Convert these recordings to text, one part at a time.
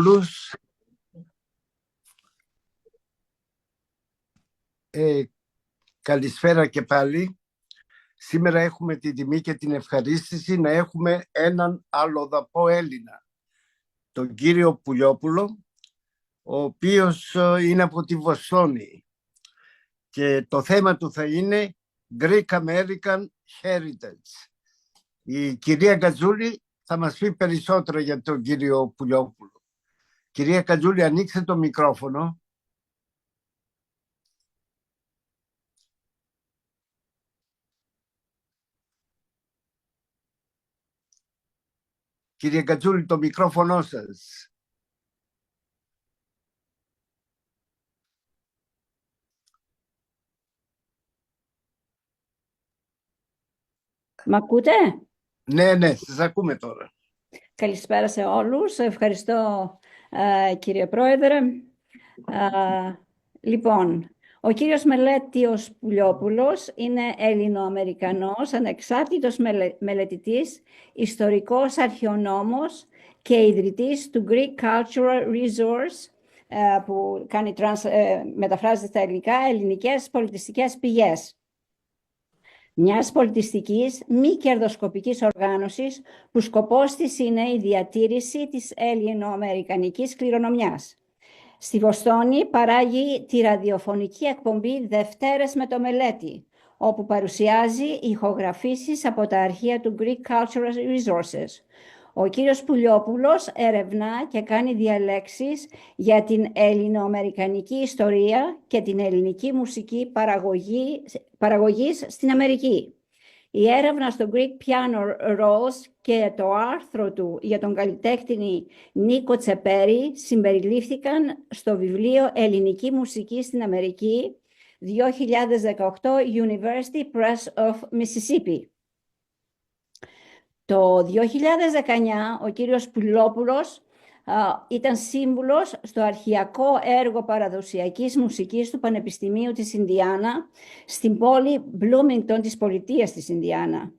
όλους. Καλησπέρα και πάλι. Σήμερα έχουμε τη τιμή και την ευχαρίστηση να έχουμε έναν αλλοδαπό Έλληνα, τον κύριο Πουλλιόπουλο, ο οποίος είναι από τη Βοστόνη. Και το θέμα του θα είναι Greek American Heritage. Η κυρία Κατζούλη θα μας πει περισσότερα για τον κύριο Πουλλιόπουλο. Κυρία Κατζούλη, ανοίξτε το μικρόφωνο. Κύριε Κατζούλη, το μικρόφωνο σας. Μ' ακούτε? Ναι, σας ακούμε τώρα. Καλησπέρα σε όλους. Ευχαριστώ, κύριε Πρόεδρε. Λοιπόν, ο κύριος Μελέτης Πουλλιόπουλος είναι Έλληνο-Αμερικανός, ανεξάρτητος μελετητής, ιστορικός αρχαιονόμος και ιδρυτής του Greek Cultural Resource, που μεταφράζεται στα ελληνικά, ελληνικές πολιτιστικές πηγές. Μιας πολιτιστικής, μη κερδοσκοπικής οργάνωσης που σκοπός της είναι η διατήρηση της ελληνοαμερικανικής κληρονομιάς. Στη Βοστόνη παράγει τη ραδιοφωνική εκπομπή Δευτέρες με το Μελέτη, όπου παρουσιάζει ηχογραφήσεις από τα αρχεία του Greek Cultural Resources. Ο κύριος Πουλλιόπουλος ερευνά και κάνει διαλέξεις για την ελληνοαμερικανική ιστορία και την ελληνική μουσική παραγωγής στην Αμερική. Η έρευνα στο Greek Piano Rolls και το άρθρο του για τον καλλιτέχνη Νίκο Τσεπέρη συμπεριλήφθηκαν στο βιβλίο «Ελληνική μουσική στην Αμερική» 2018 University Press of Mississippi. Το 2019 ο κύριος Πουλλιόπουλος ήταν σύμβουλος στο αρχαιακό έργο παραδοσιακής μουσικής του Πανεπιστημίου της Ινδιάνα στην πόλη Bloomington της πολιτείας της Ινδιάνα.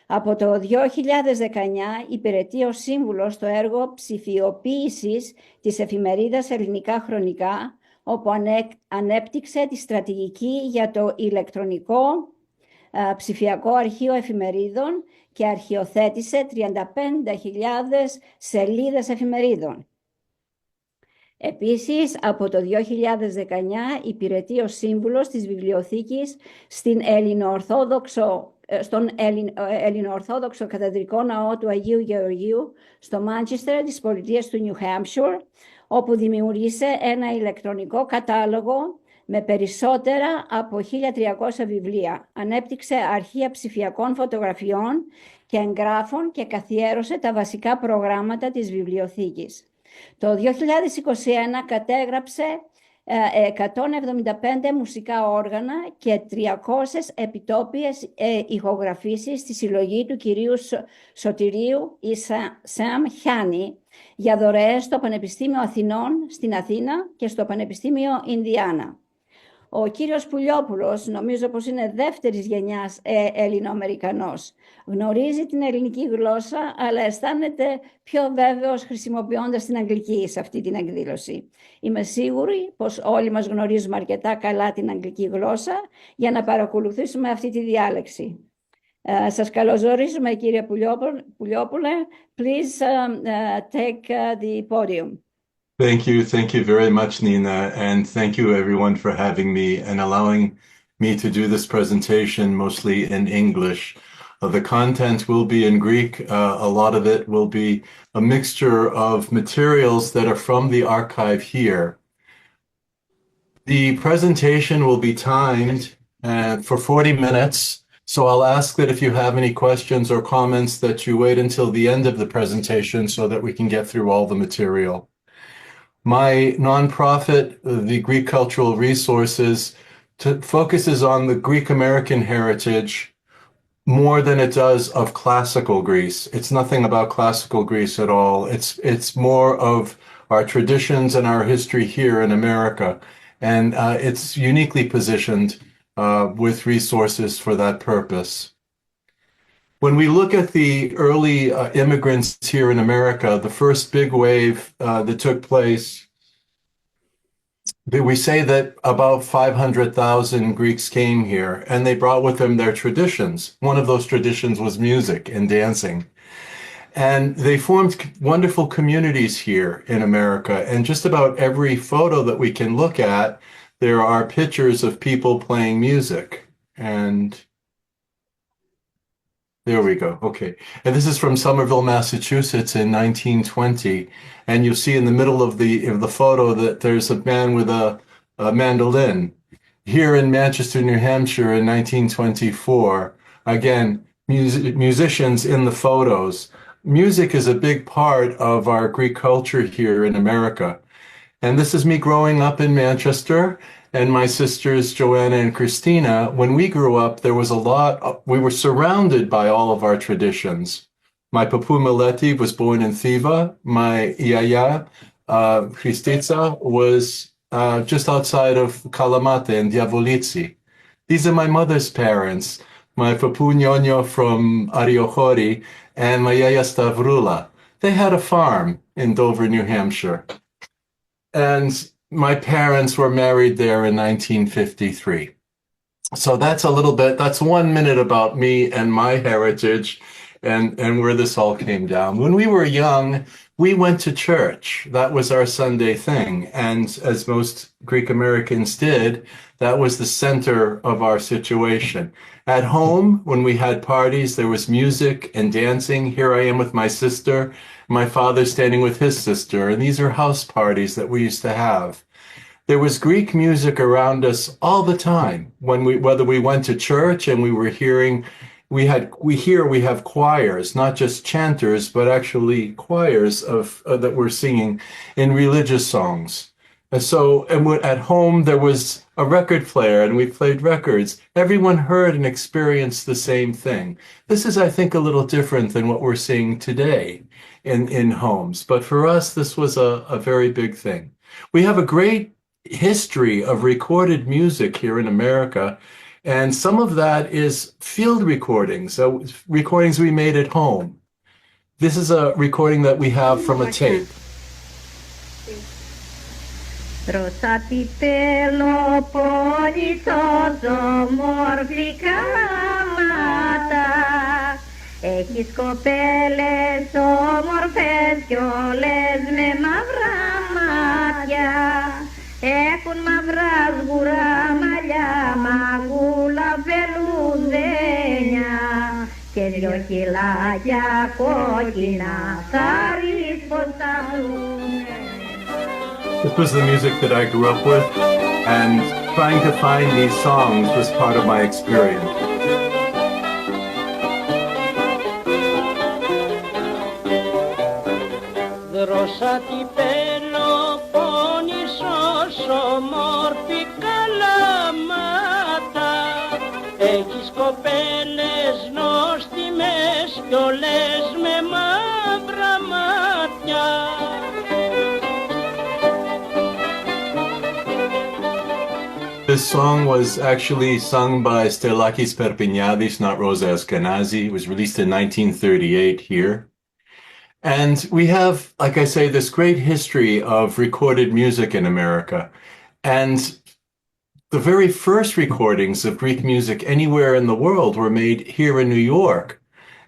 Από το 2019 υπηρετεί ως σύμβουλος στο έργο ψηφιοποίησης της εφημερίδας Ελληνικά Χρονικά, όπου ανέπτυξε τη στρατηγική για το ηλεκτρονικό ψηφιακό αρχείο εφημερίδων και αρχιοθέτησε 35.000 σελίδες εφημερίδων. Επίσης, από το 2019 υπηρετεί ως σύμβουλος της βιβλιοθήκης στον Ελληνοορθόδοξο Κατεδρικό Ναό του Αγίου Γεωργίου στο Μάντσεστερ της πολιτείας του Νιου Χάμψουρ, όπου δημιούργησε ένα ηλεκτρονικό κατάλογο με περισσότερα από 1.300 βιβλία. Ανέπτυξε αρχεία ψηφιακών φωτογραφιών και εγγράφων και καθιέρωσε τα βασικά προγράμματα της βιβλιοθήκης. Το 2021 κατέγραψε 175 μουσικά όργανα και 300 επιτόπιες ηχογραφήσεις στη συλλογή του κυρίου Σωτηρίου Σαμ Χιάνη για δωρεές στο Πανεπιστήμιο Αθηνών στην Αθήνα και στο Πανεπιστήμιο Ινδιάνα. Ο κύριος Πουλλιόπουλος νομίζω πως είναι δεύτερης γενιάς Έλληνο-Αμερικανός. Γνωρίζει την ελληνική γλώσσα, αλλά αισθάνεται πιο βέβαιος χρησιμοποιώντας την αγγλική σε αυτή την εκδήλωση. Είμαι σίγουρη πως όλοι μας γνωρίζουμε αρκετά καλά την αγγλική γλώσσα για να παρακολουθήσουμε αυτή τη διάλεξη. Σας καλωσορίζουμε, κύριε Πουλλιόπουλε. Please take the podium. Thank you very much, Nina, and thank you everyone for having me and allowing me to do this presentation mostly in English. The content will be in Greek. A lot of it will be a mixture of materials that are from the archive here. The presentation will be timed for 40 minutes, so I'll ask that if you have any questions or comments that you wait until the end of the presentation so that we can get through all the material. My nonprofit, the Greek Cultural Resources, focuses on the Greek American heritage more than it does of classical Greece. It's nothing about classical Greece at all. It's more of our traditions and our history here in America. And it's uniquely positioned with resources for that purpose. When we look at the early immigrants here in America, the first big wave that took place, we say that about 500,000 Greeks came here, and they brought with them their traditions. One of those traditions was music and dancing. And they formed wonderful communities here in America. And just about every photo that we can look at, there are pictures of people playing music. And there we go. Okay. And this is from Somerville, Massachusetts in 1920. And you'll see in the middle of the photo that there's a man with a mandolin. Here in Manchester, New Hampshire in 1924, again, musicians in the photos. Music is a big part of our Greek culture here in America. And this is me growing up in Manchester, and my sisters Joanna and Christina. When we grew up, there was we were surrounded by all of our traditions. My papu Meleti was born in Thiva. My yaya, Christitsa, was just outside of Kalamata in Diavolitsi. These are my mother's parents. My papu Nyonyo from Ariochori and my yaya Stavrula. They had a farm in Dover, New Hampshire. And my parents were married there in 1953. So that's a little bit, that's 1 minute about me and my heritage and where this all came down. When we were young, we went to church. That was our Sunday thing. And as most Greek Americans did, that was the center of our situation. At home, when we had parties, there was music and dancing. Here I am with my sister, my father standing with his sister. And these are house parties that we used to have. There was Greek music around us all the time. Whether we went to church and we were hearing, we have choirs, not just chanters, but actually choirs that were singing in religious songs. And so at home, there was a record player and we played records. Everyone heard and experienced the same thing. This is, I think, a little different than what we're seeing today in homes. But for us, this was a very big thing. We have a great history of recorded music here in America. And some of that is field recordings, so recordings we made at home. This is a recording that we have from a tape. Ρωσάτη Πελοπόννησος όμορφη καλαμάτα. Έχεις κοπέλες όμορφες κι όλες με μαύρα μάτια. Έχουν μαύρα σγουρά μαλλιά, μαγούλα βελουδένια και δυο χυλάκια κόκκινα θα ρίξεις πως θα βγουνε. This was the music that I grew up with, and trying to find these songs was part of my experience. Δρόσατη Πελοπόννησος όμορφη καλαμάτα. Έχεις κοπέλες νόστιμες κι όλες με μαύρα μάτια. This song was actually sung by Sterlakis Perpiniadis, not Rosa Eskenazi. It was released in 1938 here. And we have, like I say, this great history of recorded music in America. And the very first recordings of Greek music anywhere in the world were made here in New York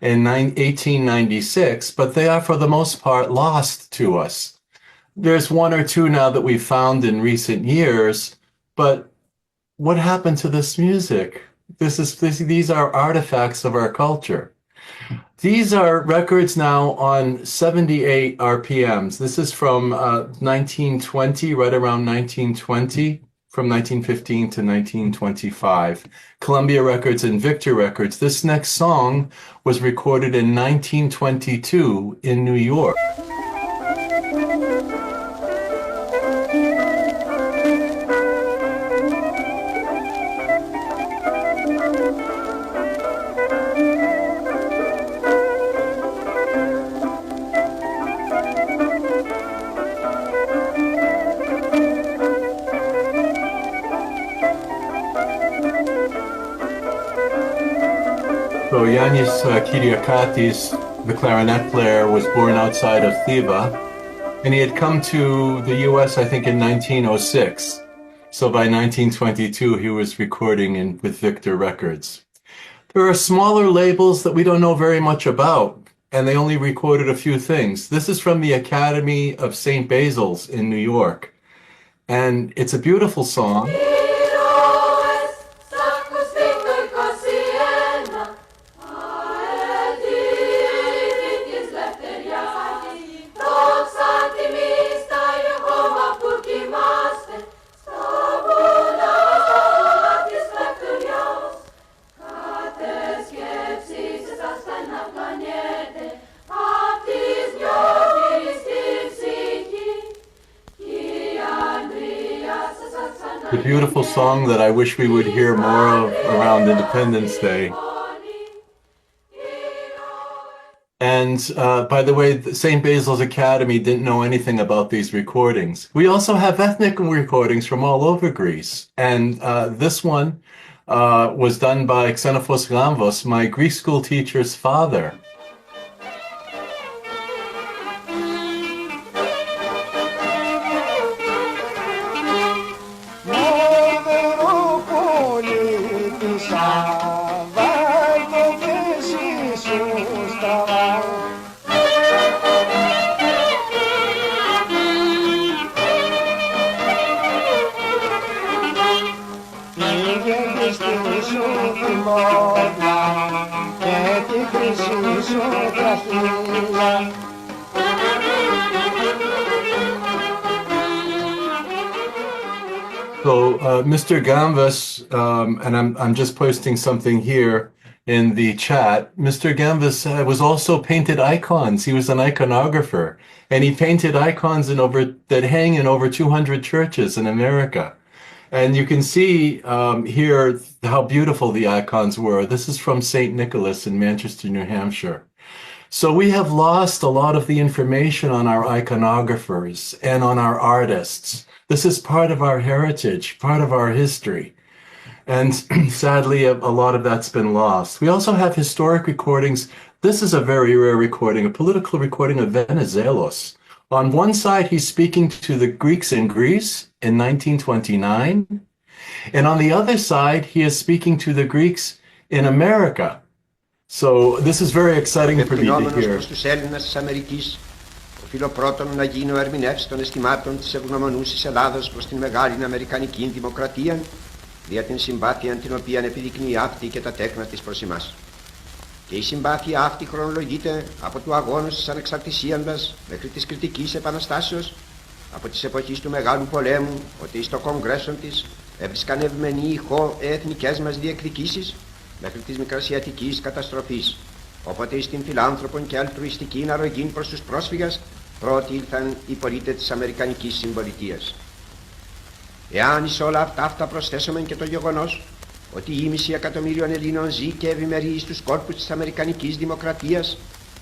in 1896, but they are for the most part lost to us. There's one or two now that we've found in recent years, but what happened to this music? These are artifacts of our culture. These are records now on 78 RPMs. This is from 1920, right around 1920, from 1915 to 1925. Columbia Records and Victor Records. This next song was recorded in 1922 in New York. So Yannis Kyriakatis, the clarinet player, was born outside of Thiva, and he had come to the US, I think, in 1906. So by 1922, he was recording with Victor Records. There are smaller labels that we don't know very much about, and they only recorded a few things. This is from the Academy of St. Basil's in New York, and it's a beautiful song. The beautiful song that I wish we would hear more of around Independence Day. And by the way, St. Basil's Academy didn't know anything about these recordings. We also have ethnic recordings from all over Greece. And this one was done by Xenophos Gamvos, my Greek school teacher's father. So Mr. Gamvas, and I'm just posting something here in the chat. Mr. Gamvas was also painted icons. He was an iconographer, and he painted icons that hang in over 200 churches in America. And you can see here how beautiful the icons were. This is from St. Nicholas in Manchester, New Hampshire. So we have lost a lot of the information on our iconographers and on our artists. This is part of our heritage, part of our history. And sadly, a lot of that's been lost. We also have historic recordings. This is a very rare recording, a political recording of Venizelos. On one side, he's speaking to the Greeks in Greece in 1929. And on the other side, he is speaking to the Greeks in America. So this is very exciting for me to hear. Οφείλω πρώτον να γίνω ερμηνεύς των αισθημάτων της ευγνωμονούσης Ελλάδος προς την μεγάλη Αμερικανική δημοκρατία, δια την συμπάθεια την οποία επιδεικνύει αυτή και τα τέκνα της προς εμάς. Και η συμπάθεια αυτή χρονολογείται από του αγώνος της ανεξαρτησίας μας μέχρι της κριτικής επαναστάσεως, από της εποχής του Μεγάλου Πολέμου, ότι στο κογκρέσον της έβρισκαν ευμενή ηχό εθνικές μας διεκδικήσεις, μέχρι της μικρασιατικής καταστροφής, όποτε στην φιλάνθρωπον και αλτρουιστική αρρωγή προς τους πρόσφυγες πρώτοι ήλθαν οι πολίτες της Αμερικανικής Συμπολιτείας. Εάν εις όλα αυτά προσθέσουμε και το γεγονός ότι η ήμιση εκατομμύριων Ελλήνων ζει και ευημερεί στους κόρπους της Αμερικανικής Δημοκρατίας,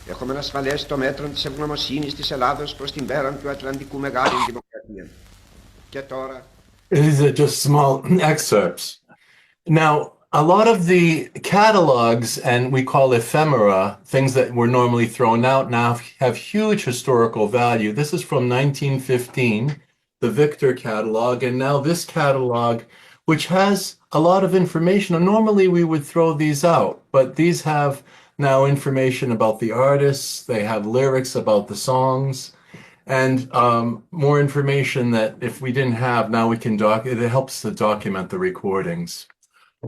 έχουμε ασφαλές το μέτρο της ευγνωμοσύνης της Ελλάδος προς την πέραν του Ατλαντικού μεγάλη δημοκρατία. Και τώρα... These are just small excerpts. Now, a lot of the catalogs, and we call ephemera, things that were normally thrown out now have huge historical value. This is from 1915, the Victor catalog, and now this catalog, which has a lot of information. And normally we would throw these out, but these have now information about the artists, they have lyrics about the songs, and more information that if we didn't have, now we can it helps to document the recordings.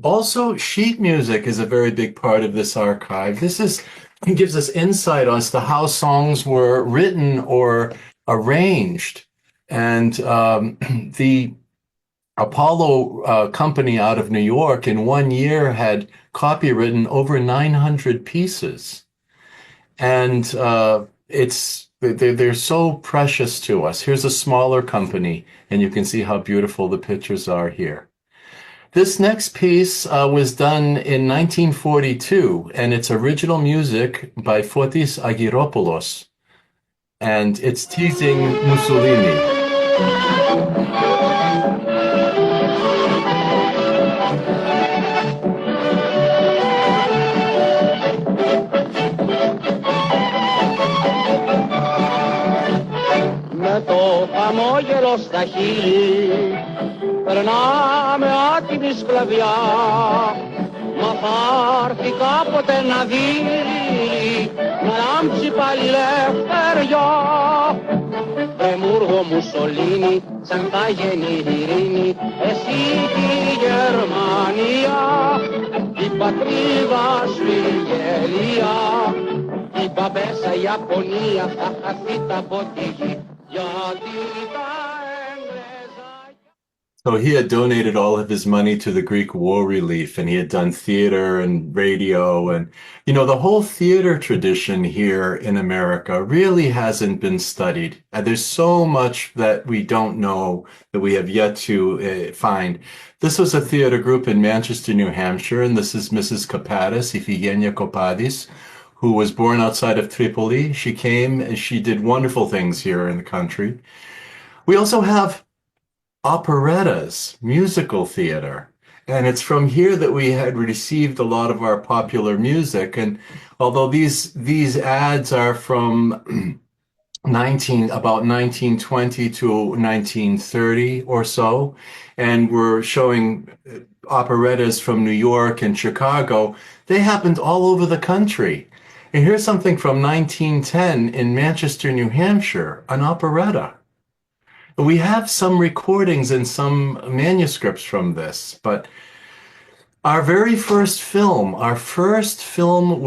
Also, sheet music is a very big part of this archive. It gives us insight as to how songs were written or arranged. And the Apollo company out of New York in 1 year had copywritten over 900 pieces. And they're so precious to us. Here's a smaller company, and you can see how beautiful the pictures are here. This next piece was done in 1942, and it's original music by Fotis Agiropoulos, and it's teasing Mussolini. χαμόγελο στα χείλη, περνάμε άτιμη σκλαβιά, μα θα έρθει κάποτε να δει, να λάμψει πάλι ελευθεριά. Δεμούργο Μουσολίνη, σαν θα γίνει η ειρήνη, εσύ τη Γερμανία, η πατρίδα σου η γελία, η μπαμπέσα Ιαπωνία θα χαθεί τα ποτήγη, γιατί τα Εγγλέζα... So he had donated all of his money to the Greek war relief, and he had done theater and radio. And, you know, the whole theater tradition here in America really hasn't been studied. There's so much that we don't know, that we have yet to find. This was a theater group in Manchester, New Hampshire, and this is Mrs. Kapadis, Iphigenia Kopadis, who was born outside of Tripoli. She came and she did wonderful things here in the country. We also have operettas, musical theater. And it's from here that we had received a lot of our popular music. And although these ads are from about 1920 to 1930 or so, and we're showing operettas from New York and Chicago, they happened all over the country. And here's something from 1910 in Manchester, New Hampshire, an operetta. We have some recordings and some manuscripts from this, but our very first film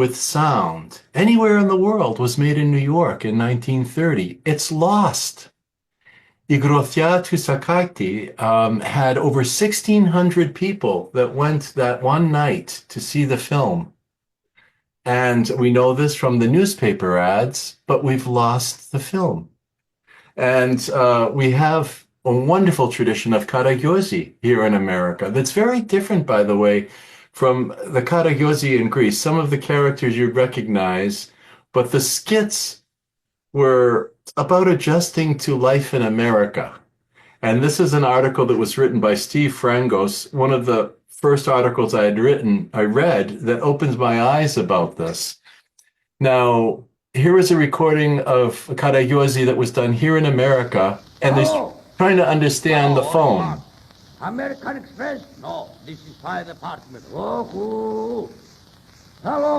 with sound anywhere in the world was made in New York in 1930. It's lost. I Grothia Tusakati had over 1,600 people that went that one night to see the film. And we know this from the newspaper ads, but we've lost the film. And we have a wonderful tradition of karagyozi here in America that's very different, by the way, from the karagyozi in Greece. Some of the characters you'd recognize, but the skits were about adjusting to life in America. And this is an article that was written by Steve Frangos, one of the first articles I read that opens my eyes about this. Now, here is a recording of karagyozi that was done here in America, and they're trying to understand the phone. American Express? No, this is fire department. Oh, hello.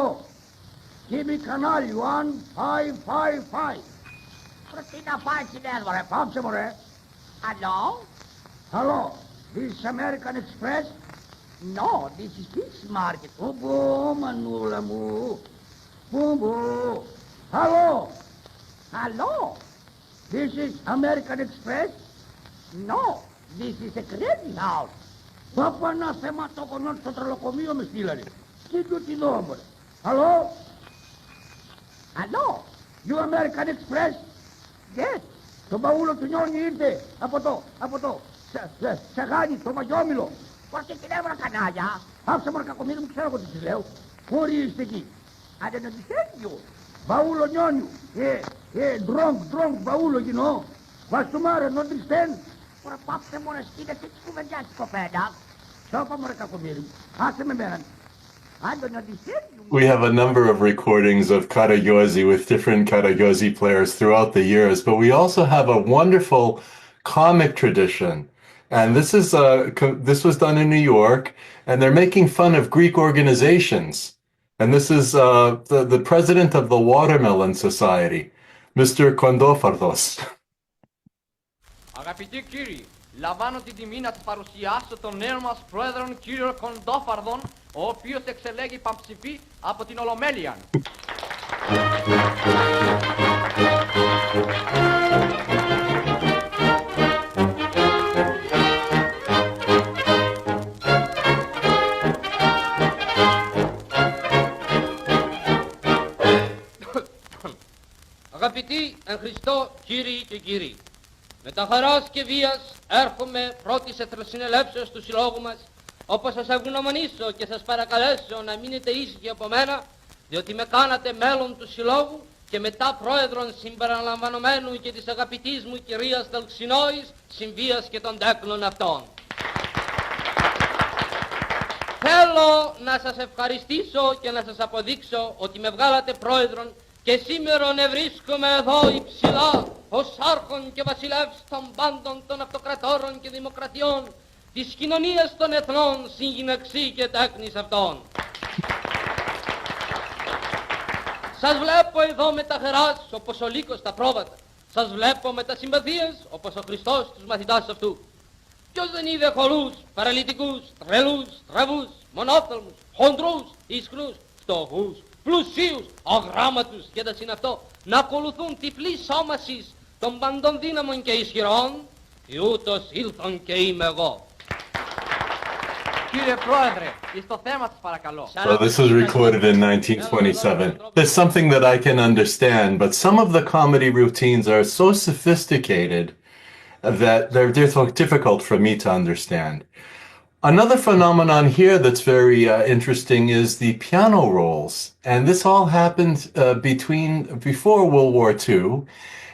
Give me canal 1555. Προτείνω πάει συνέδω ρε, πόψε μου ρε. Hello? Hello, this is American Express? No, this is Fish Market. Μπου, μανούλα μου. Μπου. Hello, Hello? this is American Express? No, this is a crazy house. Πάπα ένα θεματοκονόν στο τρελοκομείο με στείλανε. Τι του την όμορφε. Hello, Hello? you American Express? Yes. Το μπαούλο του Νιόνι ήρθε από το σαγάνι, το μαγιόμιλο. Πώς και την έβρα κανάλια. Άψε μωρέ κακομοίρη μου, ξέρω εγώ τι της λέω. Πού είστε εκεί. I don't understand you. Μπαούλο Νιόνιου. Drunk, μπαούλο γινώ. Βαστούμάρε, not understand. Τώρα πάψε μου ρε σκήνε τι κουβεντιά της κοπέντα. Σώπα μωρέ κακομοίρη μου. Άσε με μέναν. I don't understand you. We have a number of recordings of karagyozi with different karagyozi players throughout the years, but we also have a wonderful comic tradition. And this was done in New York, and they're making fun of Greek organizations. And this is the president of the Watermelon Society, Mr. Kondofardos. Αγαπητοί κύριοι, λαμβάνω την τιμή να σας παρουσιάσω τον νέο μας πρόεδρο κύριο Κοντόφαρδον, ο οποίος εξελέγει πανψηφί από την Ολομέλεια. Αγαπητοί εν Χριστώ κύριοι και κύριοι, με τα χαράς και βίας έρχομαι πρώτης εθνοσυνελεύσεως του συλλόγου μας, όπως σας ευγνωμονήσω και σας παρακαλέσω να μείνετε ήσυχοι από μένα, διότι με κάνατε μέλλον του συλλόγου και μετά πρόεδρον συμπεριλαμβανομένου και της αγαπητής μου κυρίας Δελξινόης, συμβίας και των τέκνων αυτών. Θέλω να σας ευχαριστήσω και να σας αποδείξω ότι με βγάλατε πρόεδρον Και σήμερα βρίσκομαι εδώ υψηλά ως άρχον και βασιλεύς των πάντων των αυτοκρατόρων και δημοκρατιών της κοινωνίας των εθνών συγγυναξή και τέκνης αυτών. Σας βλέπω εδώ με τα χαράς όπως ο λύκος τα πρόβατα. Σας βλέπω με τα συμπαθίες όπως ο Χριστός τους μαθητάς αυτού. Ποιος δεν είδε χολούς, παραλυτικούς, τρελούς, τραβούς, μονόφθαλμους, χοντρούς, ισχνούς, φτωχούς, πλουσίους, αγράμματους και τα συναυτό να ακολουθούν τυφλή σώμασης των παντοδύναμων και ισχυρών, και ούτως ήλθον και είμαι εγώ. Κύριε Πρόεδρε, στο θέμα σας παρακαλώ. So this was recorded in 1927. There's something that I can understand, but some of the comedy routines are so sophisticated that they're difficult for me to understand. Another phenomenon here that's very interesting is the piano rolls. And this all happened before World War II.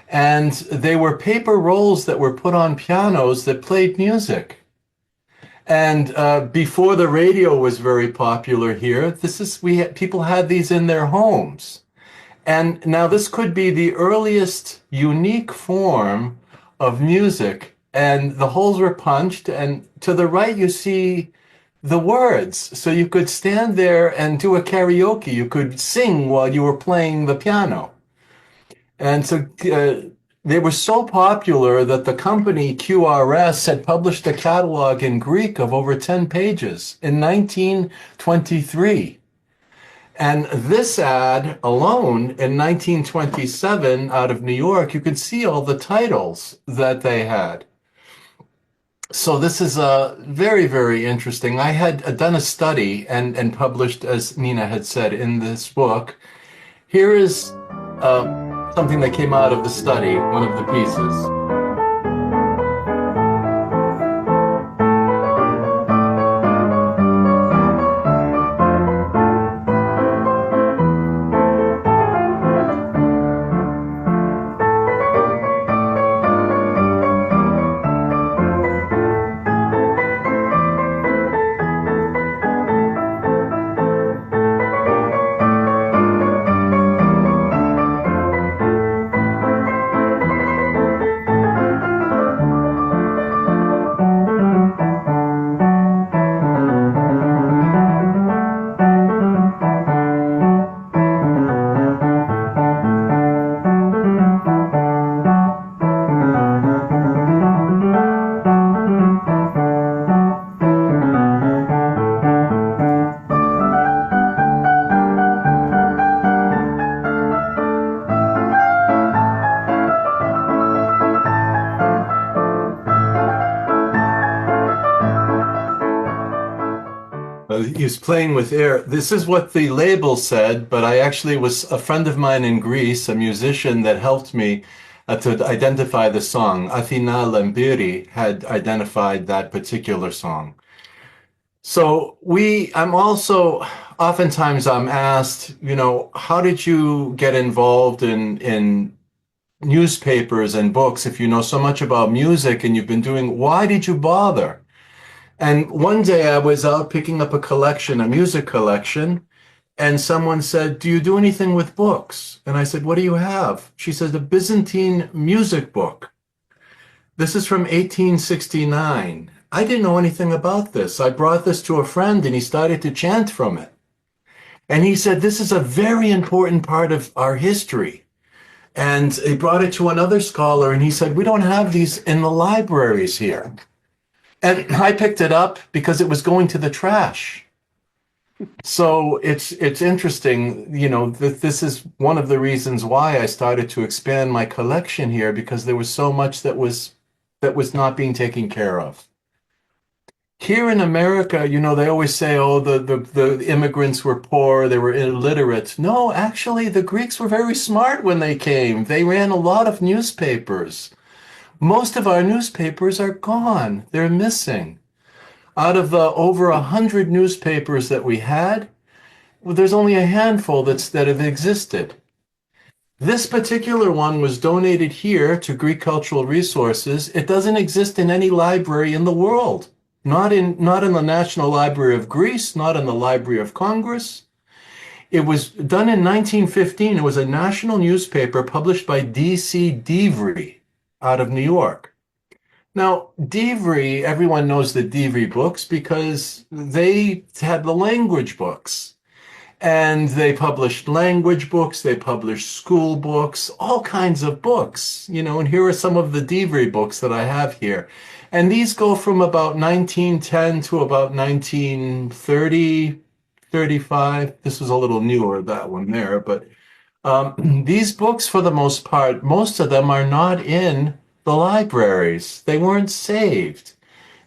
And they were paper rolls that were put on pianos that played music. And before the radio was very popular here, people had these in their homes. And now this could be the earliest unique form of music. And the holes were punched, and to the right you see the words. So you could stand there and do a karaoke. You could sing while you were playing the piano. And so they were so popular that the company QRS had published a catalog in Greek of over 10 pages in 1923. And this ad alone in 1927 out of New York, you could see all the titles that they had. So this is very, very interesting. I had done a study and published, as Nina had said, in this book. Here is something that came out of the study, one of the pieces. He's playing with air. This is what the label said, but I actually was a friend of mine in Greece, a musician that helped me to identify the song. Athina Lembiri had identified that particular song. So oftentimes I'm asked, how did you get involved in newspapers and books if you know so much about music and you've been doing, why did you bother? And one day I was out picking up a music collection, and someone said, do you do anything with books? And I said, what do you have? She said, a Byzantine music book. This is from 1869. I didn't know anything about this. I brought this to a friend and he started to chant from it. And he said, this is a very important part of our history. And he brought it to another scholar and he said, we don't have these in the libraries here. And I picked it up because it was going to the trash. So it's interesting, that this is one of the reasons why I started to expand my collection here, because there was so much that was not being taken care of. Here in America, they always say, oh, the immigrants were poor, they were illiterate. No, actually, the Greeks were very smart when they came. They ran a lot of newspapers. Most of our newspapers are gone. They're missing. Out of over 100 newspapers that we had, there's only a handful that have existed. This particular one was donated here to Greek Cultural Resources. It doesn't exist in any library in the world. Not in the National Library of Greece, not in the Library of Congress. It was done in 1915. It was a national newspaper published by D.C. Devery out of New York. Now, Devery, everyone knows the Devery books because they had the language books. And they published language books, they published school books, all kinds of books, you know, and here are some of the Devery books that I have here. And these go from about 1910 to about 1930, 35. This was a little newer, that one there, but these books, for the most part, most of them are not in the libraries. They weren't saved.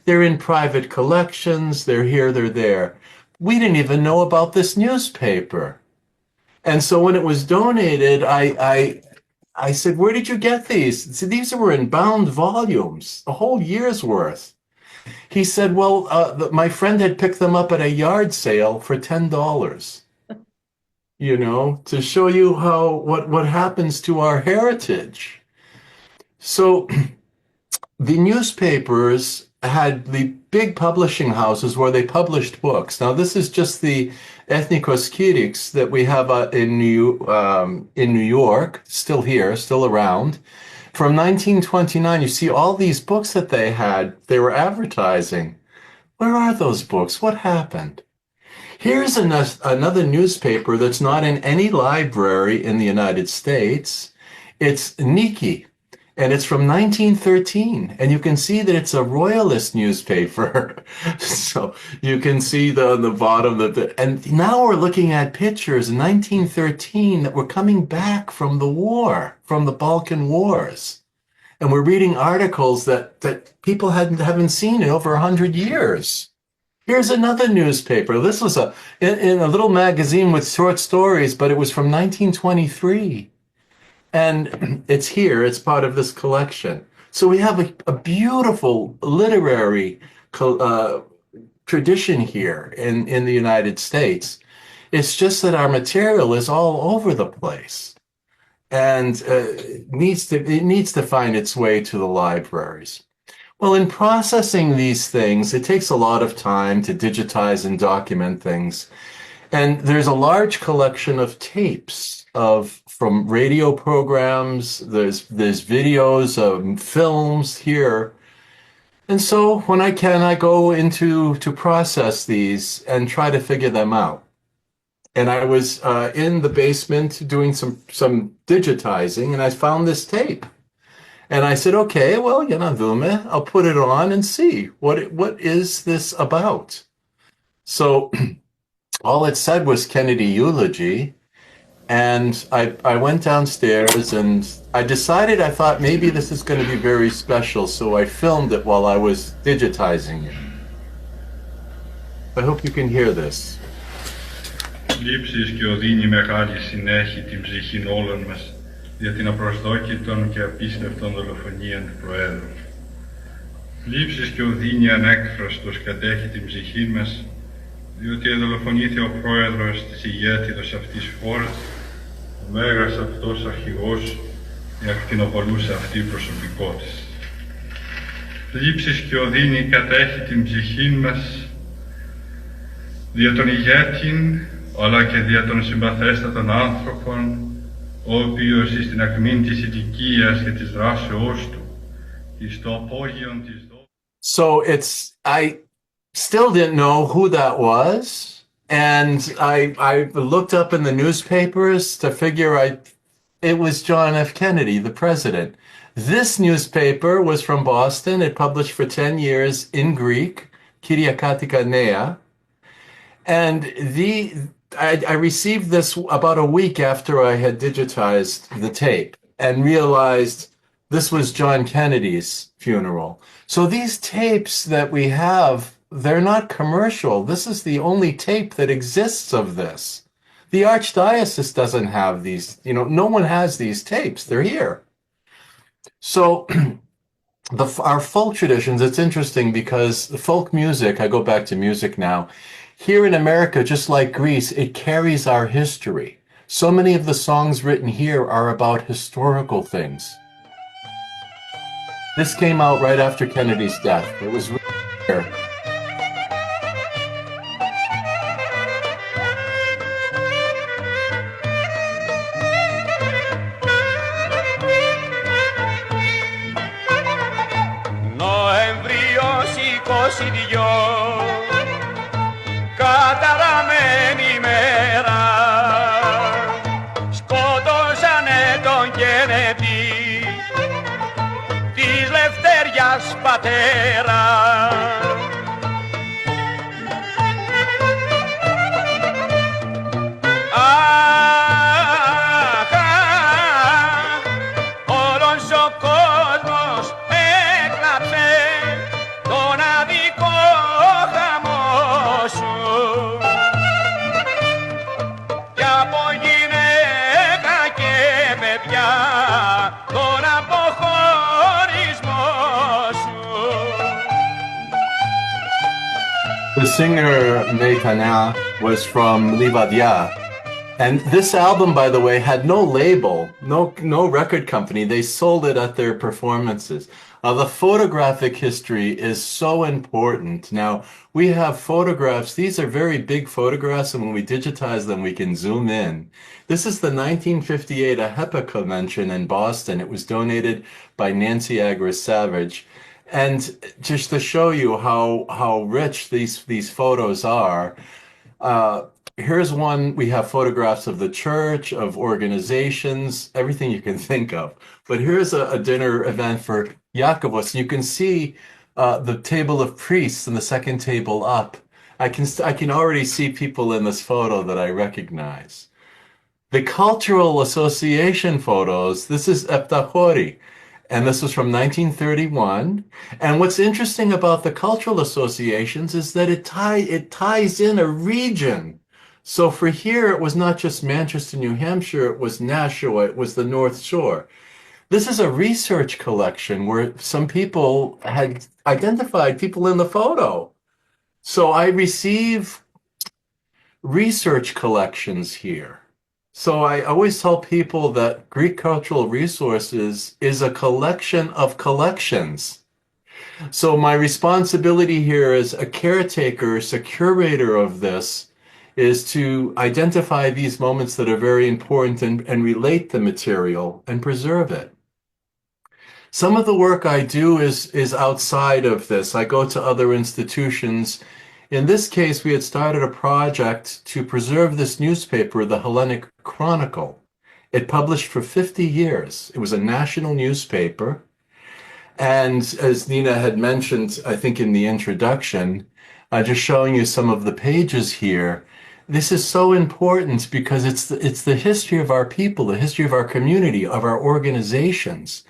They're in private collections, they're here, they're there. We didn't even know about this newspaper. And so when it was donated, I said, where did you get these? So these were in bound volumes, a whole year's worth. He said, well, my friend had picked them up at a yard sale for $10, you know, to show you how what happens to our heritage. So the newspapers had the big publishing houses where they published books. Now, this is just the Ethnikos Kyrix that we have in New York, still here, still around. From 1929, you see all these books that they had, they were advertising. Where are those books? What happened? Here's another newspaper that's not in any library in the United States. It's Niki. And it's from 1913, and you can see that it's a royalist newspaper. So you can see on the bottom that and now we're looking at pictures in 1913 that were coming back from the war, from the Balkan Wars. And we're reading articles that people haven't seen in over 100 years. Here's another newspaper. This was in a little magazine with short stories, but it was from 1923. And it's here, it's part of this collection. So we have a beautiful literary tradition here in the United States. It's just that our material is all over the place and it needs to find its way to the libraries. Well, in processing these things, it takes a lot of time to digitize and document things. And there's a large collection of tapes from radio programs, there's videos, films here. And so when I can, I go to process these and try to figure them out. And I was in the basement doing some digitizing, and I found this tape. And I said, okay, well, I'll put it on and see what is this about. So all it said was Kennedy eulogy. And I went downstairs and I thought maybe this is going to be very special, so I filmed it while I was digitizing it. I hope you can hear this. Λήψεις και οδύνη μεγάλη συνέχει την ψυχήν όλων μας για την απροσδόκητον και απίστευτον δολοφονίαν του Προέδρου. Λήψεις και οδύνη ανέκφραστος κατέχει την ψυχήν μας, διότι εδολοφονήθη ο Πρόεδρος της ηγέτιδος αυτής χώρας, ο μέγας αυτός αρχηγός, η ακτινοπολούσα αυτή προσωπικότης. Λήψεις και οδύνη κατέχει την ψυχήν μας, δια των ηγέτην, αλλά και δια των συμπαθέστατων άνθρωπων, ο οποίος εις την ακμήν της ηλικίας και της δράσεώς του, εις το απόγειον της So I still didn't know who that was, and I looked up in the newspapers to figure it was John F. Kennedy, the president. This newspaper was from Boston. It published for 10 years in Greek, Kyriakatika Nea, and I received this about a week after I had digitized the tape and realized this was John Kennedy's funeral. So these tapes that we have, they're not commercial. This is the only tape that exists of this. The Archdiocese doesn't have these, no one has these tapes. They're here. So our folk traditions, it's interesting because the folk music, I go back to music now, here in America, just like Greece, it carries our history. So many of the songs written here are about historical things. This came out right after Kennedy's death. It was written here. Νοεμβριος 22, καταραμένη μέρα, σκότωσανε τον Κέννεντι, της Λευτέριας πατέρα. The singer Netanyahu was from Livadia. And this album, by the way, had no label, no record company. They sold it at their performances. The photographic history is so important. Now, we have photographs. These are very big photographs, and when we digitize them, we can zoom in. This is the 1958 AHEPA convention in Boston. It was donated by Nancy Agres Savage. And just to show you how rich these photos are, here's one. We have photographs of the church, of organizations, everything you can think of. But here's a dinner event for Yakovos. You can see the table of priests and the second table up. I can already see people in this photo that I recognize. The cultural association photos, this is Eftachori. And this was from 1931. And what's interesting about the cultural associations is that it ties in a region. So for here, it was not just Manchester, New Hampshire, it was Nashua, it was the North Shore. This is a research collection where some people had identified people in the photo. So I receive research collections here. So I always tell people that Greek Cultural Resources is a collection of collections. So my responsibility here as a caretaker, as a curator of this, is to identify these moments that are very important and relate the material and preserve it. Some of the work I do is outside of this. I go to other institutions. In this case, we had started a project to preserve this newspaper, the Hellenic Chronicle. It published for 50 years. It was a national newspaper. And as Nina had mentioned, I think in the introduction, just showing you some of the pages here, this is so important because it's the history of our people, the history of our community, of our organizations.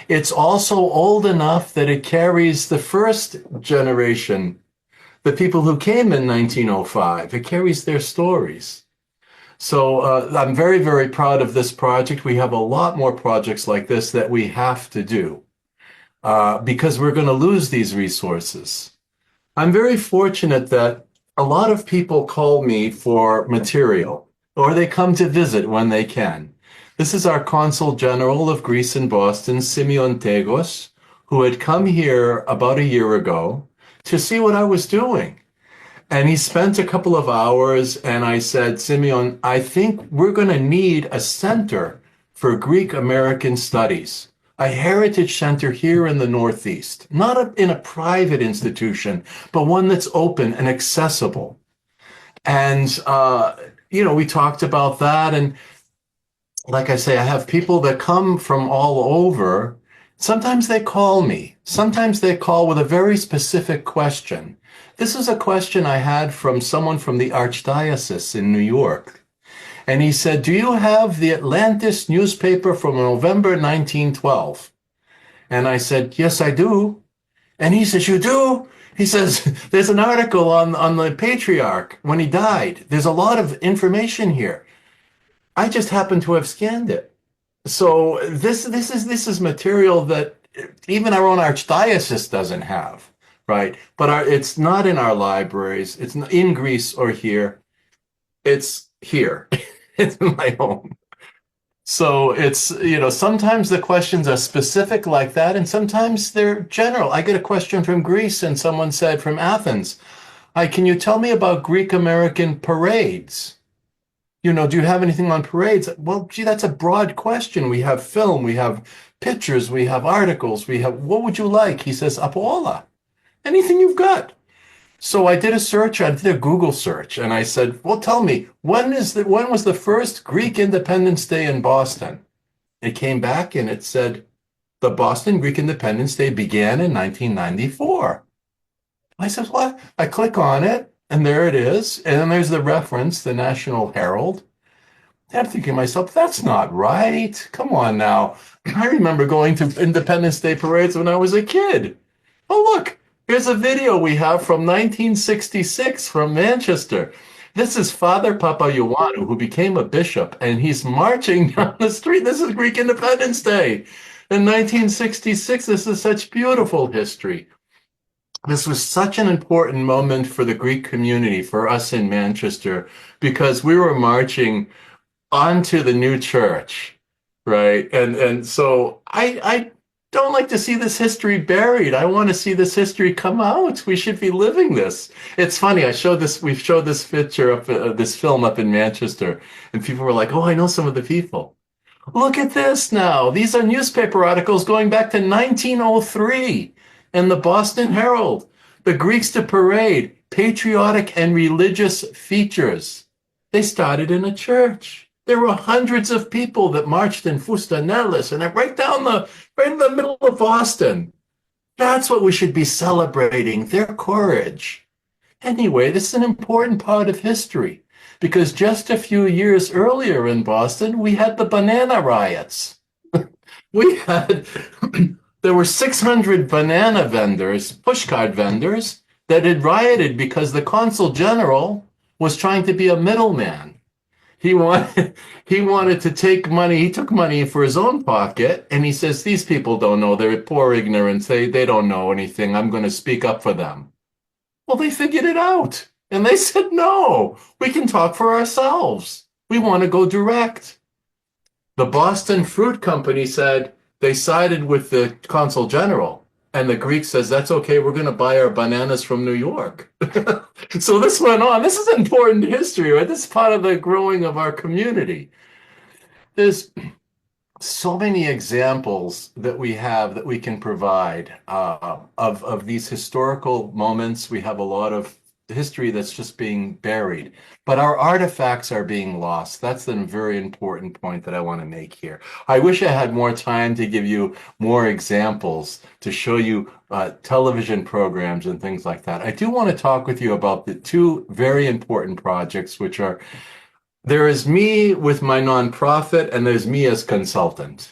It's also old enough that it carries the first generation, the people who came in 1905. It carries their stories. So I'm very, very proud of this project. We have a lot more projects like this that we have to do because we're going to lose these resources. I'm very fortunate that a lot of people call me for material, or they come to visit when they can. This is our Consul General of Greece in Boston, Simeon Tegos, who had come here about a year ago to see what I was doing. And he spent a couple of hours, and I said, Simeon, I think we're going to need a center for Greek American studies, a heritage center here in the Northeast, not in a private institution, but one that's open and accessible. And, we talked about that. And like I say, I have people that come from all over. Sometimes they call me. Sometimes they call with a very specific question. This is a question I had from someone from the Archdiocese in New York. And he said, do you have the Atlantis newspaper from November 1912? And I said, yes, I do. And he says, you do? He says, there's an article on the patriarch when he died. There's a lot of information here. I just happen to have scanned it. So this is material that even our own Archdiocese doesn't have, right? But it's not in our libraries. It's not in Greece or here. It's here. It's in my home. So it's, sometimes the questions are specific like that, and sometimes they're general. I get a question from Greece, and someone said from Athens, can you tell me about Greek American parades? Do you have anything on parades? Well, gee, that's a broad question. We have film, we have pictures, we have articles, what would you like? He says, Apolla. Anything you've got. So I did a search, I did a Google search, and I said, well, tell me, when was the first Greek Independence Day in Boston? It came back and it said, the Boston Greek Independence Day began in 1994. I said, what? I click on it, and there it is. And then there's the reference, the National Herald. I'm thinking to myself, that's not right. Come on now. I remember going to Independence Day parades when I was a kid. Oh, look, here's a video we have from 1966 from Manchester. This is Father Papaioannou, who became a bishop, and he's marching down the street. This is Greek Independence Day. In 1966, this is such beautiful history. This was such an important moment for the Greek community, for us in Manchester, because we were marching onto the new church, right? And so I don't like to see this history buried. I want to see this history come out. We should be living this. It's funny. We showed this picture of this film up in Manchester, and people were like, "Oh, I know some of the people. Look at this now. These are newspaper articles going back to 1903 in the Boston Herald. The Greeks to parade, patriotic and religious features. They started in a church. There were hundreds of people that marched in Fustanelis and right in the middle of Boston. That's what we should be celebrating, their courage. Anyway, this is an important part of history because just a few years earlier in Boston, we had the banana riots. There were 600 banana vendors, pushcart vendors, that had rioted because the consul general was trying to be a middleman. He wanted to take money. He took money for his own pocket, and he says, these people don't know. They're poor ignorance. They don't know anything. I'm going to speak up for them. Well, they figured it out, and they said, no, we can talk for ourselves. We want to go direct. The Boston Fruit Company said they sided with the consul general. And the Greek says, that's okay, we're going to buy our bananas from New York. So this went on. This is important history, right? This is part of the growing of our community. There's so many examples that we have that we can provide of these historical moments. We have a lot of history that's just being buried, but our artifacts are being lost. That's the very important point that I want to make here. I wish I had more time to give you more examples to show you television programs and things like that. I do want to talk with you about the two very important projects, which are, there is me with my nonprofit and there's me as consultant.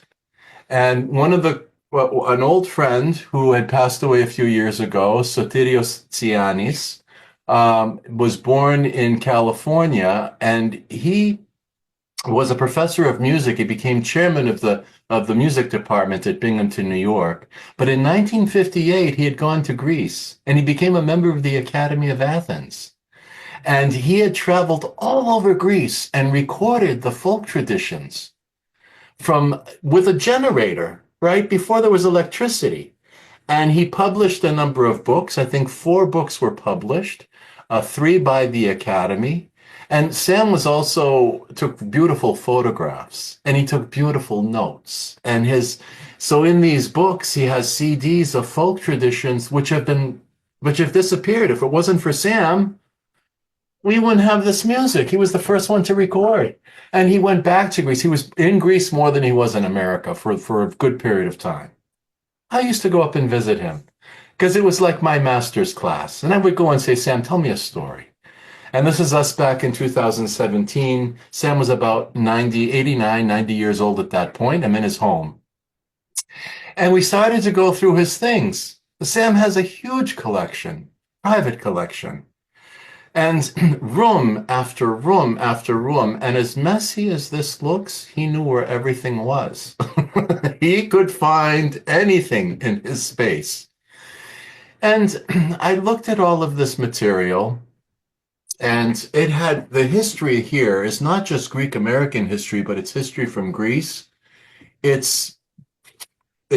And an old friend who had passed away a few years ago, Sotirios Tsianis, was born in California, and he was a professor of music. He became chairman of the music department at Binghamton, New York. But in 1958, he had gone to Greece, and he became a member of the Academy of Athens. And he had traveled all over Greece and recorded the folk traditions with a generator, right, before there was electricity. And he published a number of books. I think 4 books were published. 3 by the Academy. And Sam took beautiful photographs, and he took beautiful notes. And so in these books, he has CDs of folk traditions which have disappeared. If it wasn't for Sam, we wouldn't have this music. He was the first one to record. And he went back to Greece. He was in Greece more than he was in America for a good period of time. I used to go up and visit him, because it was like my master's class. And I would go and say, Sam, tell me a story. And this is us back in 2017. Sam was about 89, 90 years old at that point. I'm in his home. And we started to go through his things. Sam has a huge collection, private collection. And room after room after room. And as messy as this looks, he knew where everything was. He could find anything in his space. And I looked at all of this material, and it had the history here is not just Greek American history, but it's history from Greece. It's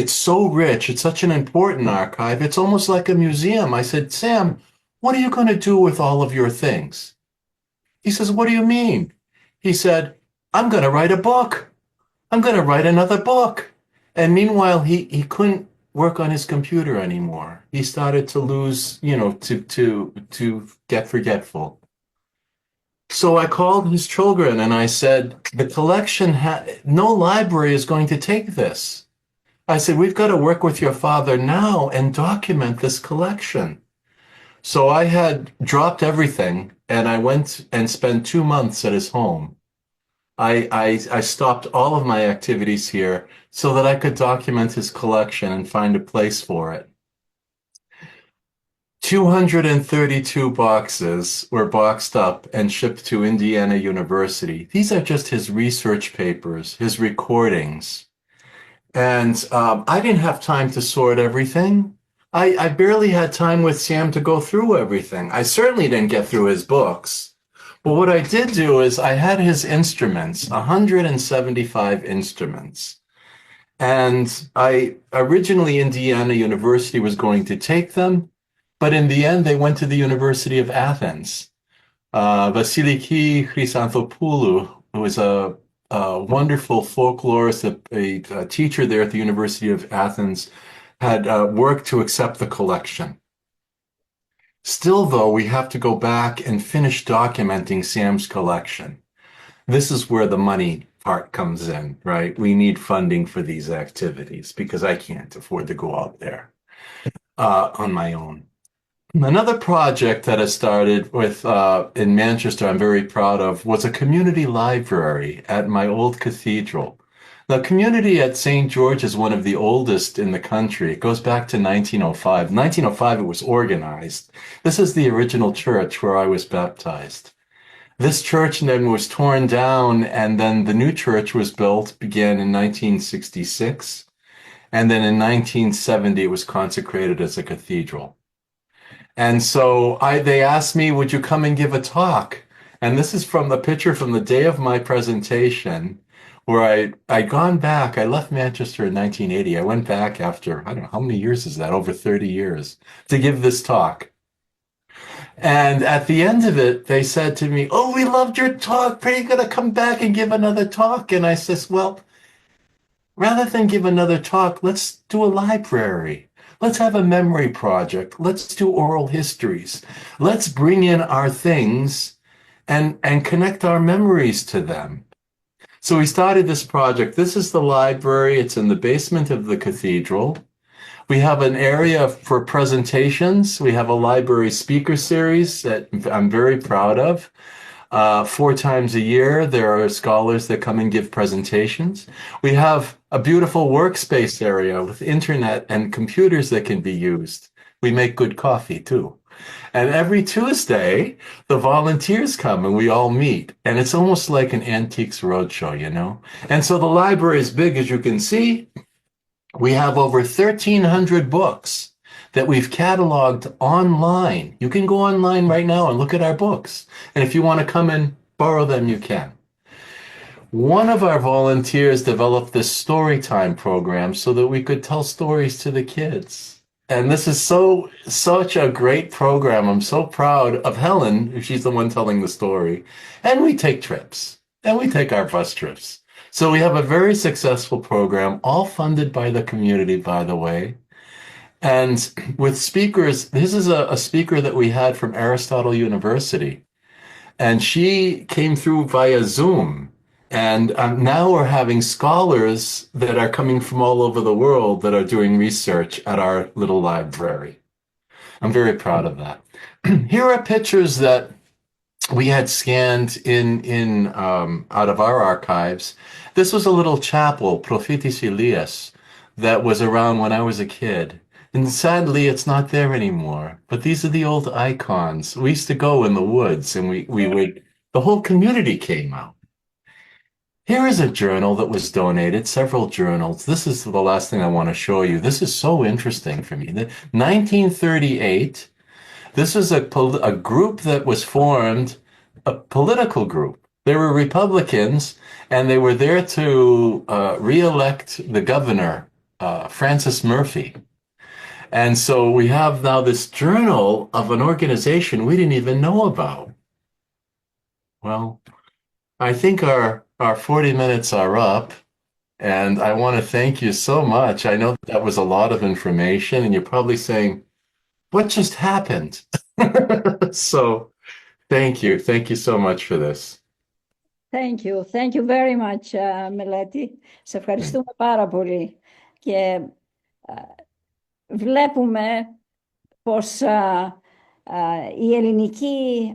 so rich. It's such an important archive. It's almost like a museum. I said, Sam, what are you going to do with all of your things? He says, what do you mean? He said, I'm going to write a book. I'm going to write another book. And meanwhile, he couldn't work on his computer anymore. He started to lose, you know, to get forgetful. So I called his children and I said, the collection, no library is going to take this. I said, we've got to work with your father now and document this collection. So I had dropped everything and I went and spent 2 months at his home. I stopped all of my activities here so that I could document his collection and find a place for it. 232 boxes were boxed up and shipped to Indiana University. These are just his research papers, his recordings. And I didn't have time to sort everything. I barely had time with Sam to go through everything. I certainly didn't get through his books. But what I did do is I had his instruments, 175 instruments. And originally Indiana University was going to take them, but in the end they went to the University of Athens. Vasiliki Chrysanthopoulos, who was a wonderful folklorist, a teacher there at the University of Athens, had worked to accept the collection. Still, though, we have to go back and finish documenting Sam's collection. This is where the money part comes in, right? We need funding for these activities because I can't afford to go out there on my own. Another project that I started with in Manchester, I'm very proud of, was a community library at my old cathedral. The community at St. George is one of the oldest in the country. It goes back to 1905. 1905, it was organized. This is the original church where I was baptized. This church then was torn down, and then the new church was built, began in 1966. And then in 1970, it was consecrated as a cathedral. And so they asked me, would you come and give a talk? And this is from the picture from the day of my presentation, where I'd gone back. I left Manchester in 1980. I went back after, I don't know, how many years is that? Over 30 years to give this talk. And at the end of it, they said to me, oh, we loved your talk. Are you going to come back and give another talk? And I says, well, rather than give another talk, let's do a library. Let's have a memory project. Let's do oral histories. Let's bring in our things and connect our memories to them. So we started this project. This is the library. It's in the basement of the cathedral. We have an area for presentations. We have a library speaker series that I'm very proud of. 4 times a year, there are scholars that come and give presentations. We have a beautiful workspace area with internet and computers that can be used. We make good coffee too. And every Tuesday, the volunteers come and we all meet. And it's almost like an antiques roadshow, you know? And so the library is big, as you can see. We have over 1,300 books that we've cataloged online. You can go online right now and look at our books. And if you want to come and borrow them, you can. One of our volunteers developed this story time program so that we could tell stories to the kids. And this is such a great program. I'm so proud of Helen. She's the one telling the story. And we take trips. And we take our bus trips. So we have a very successful program, all funded by the community, by the way. And with speakers, this is a speaker that we had from Aristotle University. And she came through via Zoom. And now we're having scholars that are coming from all over the world that are doing research at our little library. I'm very proud of that. Here are pictures that we had scanned in out of our archives. This was a little chapel, Prophetis Elias, that was around when I was a kid. And sadly, it's not there anymore. But these are the old icons. We used to go in the woods and we would, the whole community came out. Here is a journal that was donated, several journals. This is the last thing I want to show you. This is so interesting for me. 1938, this was a group that was formed, a political group. They were Republicans, and they were there to re-elect the governor, Francis Murphy. And so we have now this journal of an organization we didn't even know about. Well, I think our 40 minutes are up, And I want to thank you so much. I know that was a lot of information, and you're probably saying, what just happened? So thank you. Thank you so much for this. Thank you. Thank you very much, Μελέτη. Σε ευχαριστούμε πάρα πολύ. Και βλέπουμε πως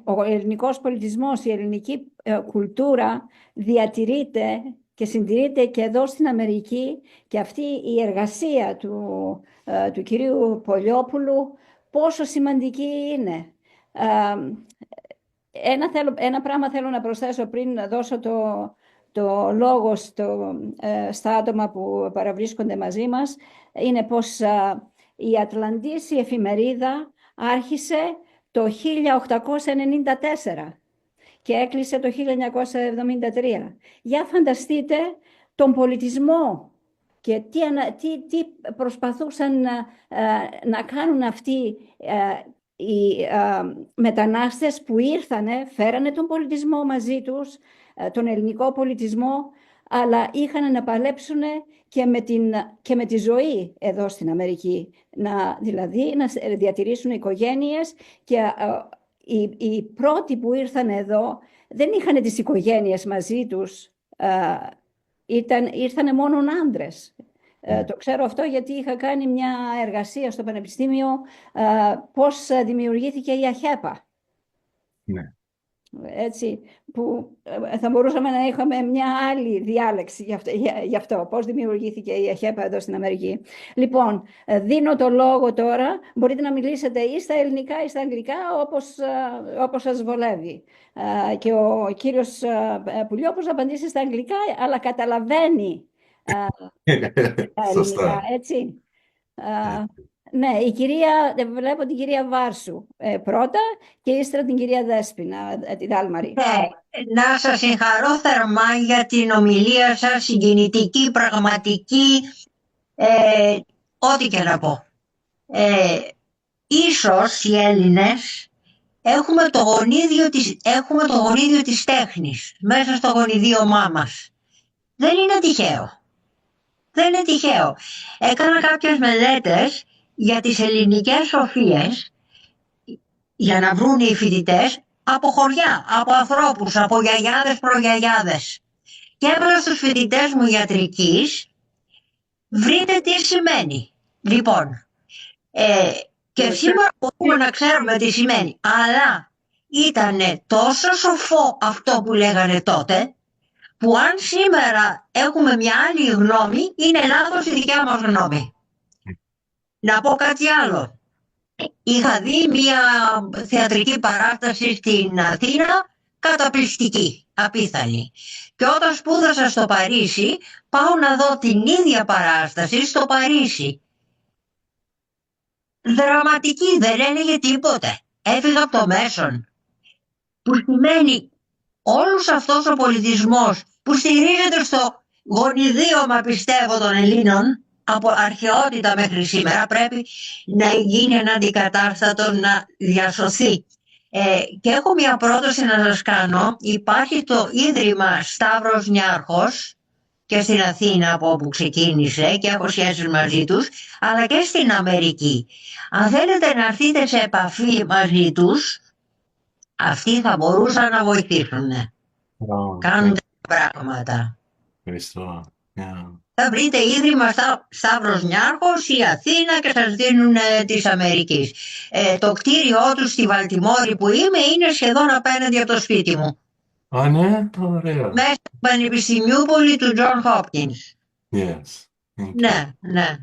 ο ελληνικός πολιτισμός, η ελληνική κουλτούρα διατηρείται και συντηρείται και εδώ στην Αμερική, και αυτή η εργασία του κυρίου Πουλλιόπουλου πόσο σημαντική είναι. Ένα πράγμα θέλω να προσθέσω πριν δώσω το λόγο στα άτομα που παραβρίσκονται μαζί μας, είναι πως η Ατλαντής, η εφημερίδα, άρχισε το 1894 και έκλεισε το 1973. Για φανταστείτε τον πολιτισμό και τι προσπαθούσαν να κάνουν αυτοί οι μετανάστες που ήρθανε, φέρανε τον πολιτισμό μαζί τους, τον ελληνικό πολιτισμό, αλλά είχαν να παλέψουν και με τη ζωή εδώ στην Αμερική. Δηλαδή να διατηρήσουν οικογένειες, και οι πρώτοι που ήρθαν εδώ δεν είχαν τις οικογένειες μαζί τους, ήρθανε μόνο άντρες. Το ξέρω αυτό γιατί είχα κάνει μια εργασία στο Πανεπιστήμιο πώς δημιουργήθηκε η ΑΧΕΠΑ. Ναι. Έτσι, που θα μπορούσαμε να είχαμε μια άλλη διάλεξη γι' αυτό, πώς δημιουργήθηκε η ΑΧΕΠΑ εδώ στην Αμερική. Λοιπόν, δίνω το λόγο τώρα, μπορείτε να μιλήσετε ή στα ελληνικά ή στα αγγλικά, όπως σας βολεύει. Και ο κύριος Πουλλιόπουλος θα απαντήσει στα αγγλικά, αλλά καταλαβαίνει ελληνικά, έτσι. Ναι, βλέπω την κυρία Βάρσου πρώτα και ύστερα την κυρία Δέσποινα, τη Δάλμαρη. Ναι, να σας συγχαρώ θερμά για την ομιλία σας, συγκινητική, πραγματική, ό,τι και να πω. Ίσως οι Έλληνες έχουμε το γονίδιο της τέχνης μέσα στο γονιδίωμά μας. Δεν είναι τυχαίο. Δεν είναι τυχαίο. Έκανα κάποιες μελέτες για τις ελληνικές σοφίες, για να βρουν οι φοιτητές από χωριά, από ανθρώπους, από γιαγιάδες, προγιαγιάδες. Και έβαλα στους φοιτητές μου ιατρικής, βρείτε τι σημαίνει. Λοιπόν, και σήμερα μπορούμε να ξέρουμε τι σημαίνει, αλλά ήταν τόσο σοφό αυτό που λέγανε τότε, που αν σήμερα έχουμε μια άλλη γνώμη, είναι λάθος η δικιά μας γνώμη. Να πω κάτι άλλο. Είχα δει μια θεατρική παράσταση στην Αθήνα, καταπληκτική, απίθανη. Και όταν σπούδασα στο Παρίσι, πάω να δω την ίδια παράσταση στο Παρίσι. Δραματική, δεν έλεγε τίποτε. Έφυγα από το μέσον. Που σημαίνει όλος αυτός ο πολιτισμός που στηρίζεται στο γονιδίωμα, πιστεύω, των Ελλήνων, από αρχαιότητα μέχρι σήμερα, πρέπει να γίνει ένα αντικατάστατο, να διασωθεί. Και έχω μια πρόταση να σας κάνω. Υπάρχει το Ίδρυμα Σταύρος Νιάρχος και στην Αθήνα, από όπου ξεκίνησε, και έχω σχέσεις μαζί τους, αλλά και στην Αμερική. Αν θέλετε να έρθετε σε επαφή μαζί τους, αυτοί θα μπορούσαν να βοηθήσουν. Κάνουν πράγματα. Ευχαριστώ. Θα βρείτε Ίδρυμα Σταύρος Νιάρχος ή Αθήνα και σας δίνουν της Αμερικής. Το κτίριό τους στη Βαλτιμόρη που είμαι είναι σχεδόν απέναντι από το σπίτι μου. Α, ναι, ωραία. Μέσα στο Πανεπιστημιούπολη του John Hopkins. Yes. Ναι, ναι.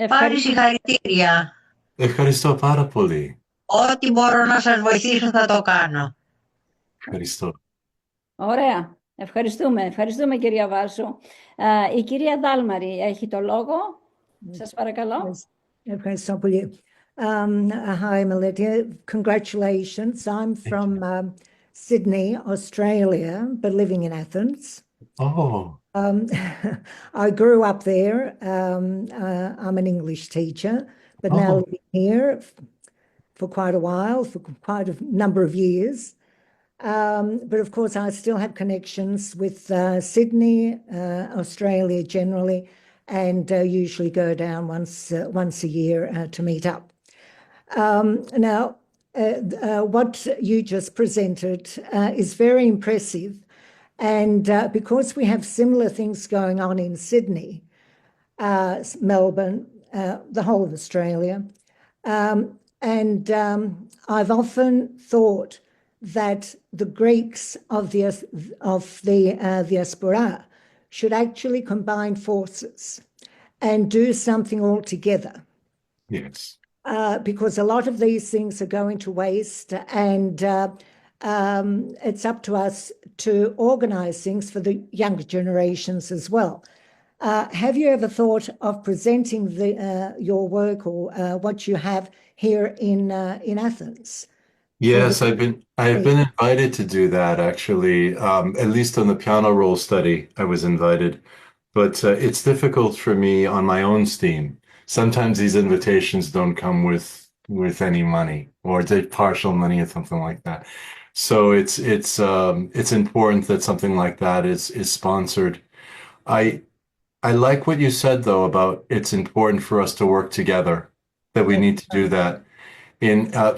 Πάρει συγχαρητήρια. Ευχαριστώ πάρα πολύ. Ό,τι μπορώ να σας βοηθήσω θα το κάνω. Ευχαριστώ. Ωραία. Ευχαριστούμε κυρία Βάσου. Η κυρία Δάλμαρη έχει το λόγο. Σας παρακαλώ. Ευχαριστώ πολύ. Hi, Meletta. Congratulations. I'm from Sydney, Australia, but living in Athens. Oh. I grew up there. I'm an English teacher, but now living here for quite a while, for quite a number of years. But of course, I still have connections with Sydney, Australia generally, and usually go down once a year to meet up. Now, what you just presented is very impressive. And because we have similar things going on in Sydney, Melbourne, the whole of Australia, and I've often thought that the Greeks of the diaspora should actually combine forces and do something all together. Yes. Because a lot of these things are going to waste, and it's up to us to organize things for the younger generations as well. Have you ever thought of presenting your work or what you have here in Athens? Yes, I've been invited to do that actually. At least on the piano roll study, I was invited, but it's difficult for me on my own steam. Sometimes these invitations don't come with any money, or partial money or something like that. So it's important that something like that is sponsored. I like what you said though about it's important for us to work together, that we need to do that.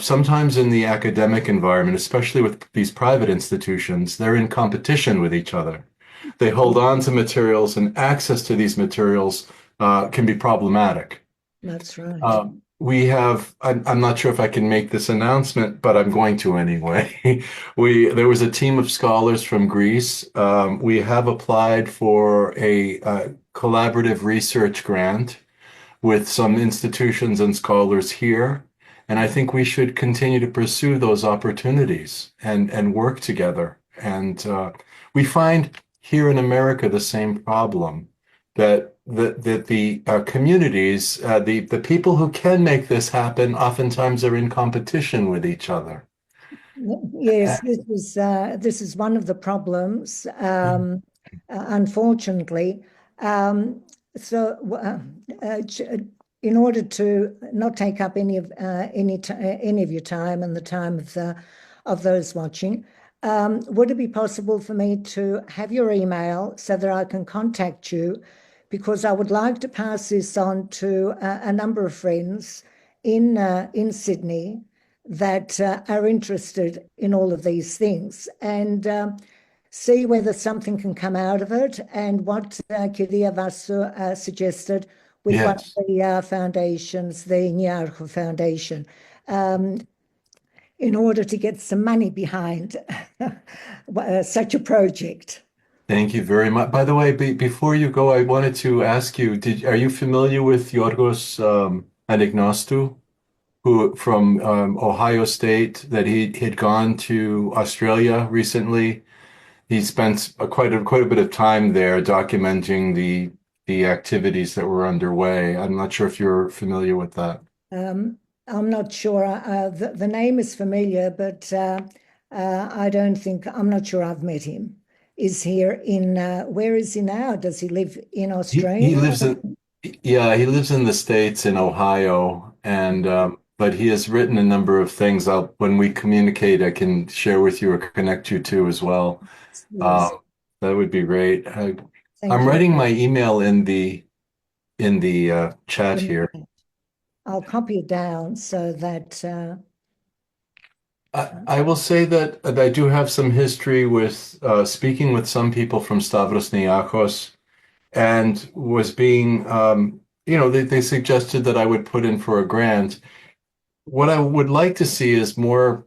Sometimes in the academic environment, especially with these private institutions, they're in competition with each other. They hold on to materials, and access to these materials can be problematic. That's right. I'm not sure if I can make this announcement, but I'm going to anyway. There was a team of scholars from Greece. We have applied for a collaborative research grant with some institutions and scholars here. And I think we should continue to pursue those opportunities and work together. And we find here in America the same problem, that the communities, the people who can make this happen, oftentimes are in competition with each other. Yes, this is one of the problems, unfortunately. In order to not take up any of your time and the time of those watching, would it be possible for me to have your email so that I can contact you? Because I would like to pass this on to a number of friends in Sydney that are interested in all of these things, and see whether something can come out of it, and what Kyria Vassou suggested with one of the foundations, the Niarcho Foundation, in order to get some money behind such a project. Thank you very much. By the way, before you go, I wanted to ask you, are you familiar with Yorgos Anagnostou, who from Ohio State, that he had gone to Australia recently? He spent quite a bit of time there documenting the activities that were underway. I'm not sure if you're familiar with that. I'm not sure. The name is familiar, but I'm not sure I've met him. Is here where is he now? Does he live in Australia? He lives in the States, in Ohio, and but he has written a number of things. When we communicate, I can share with you or connect you to as well. Yes. That would be great. I'm writing my email in the chat here. I'll copy it down so that I will say that I do have some history with speaking with some people from Stavros Niarchos, and was being, they suggested that I would put in for a grant. What I would like to see is more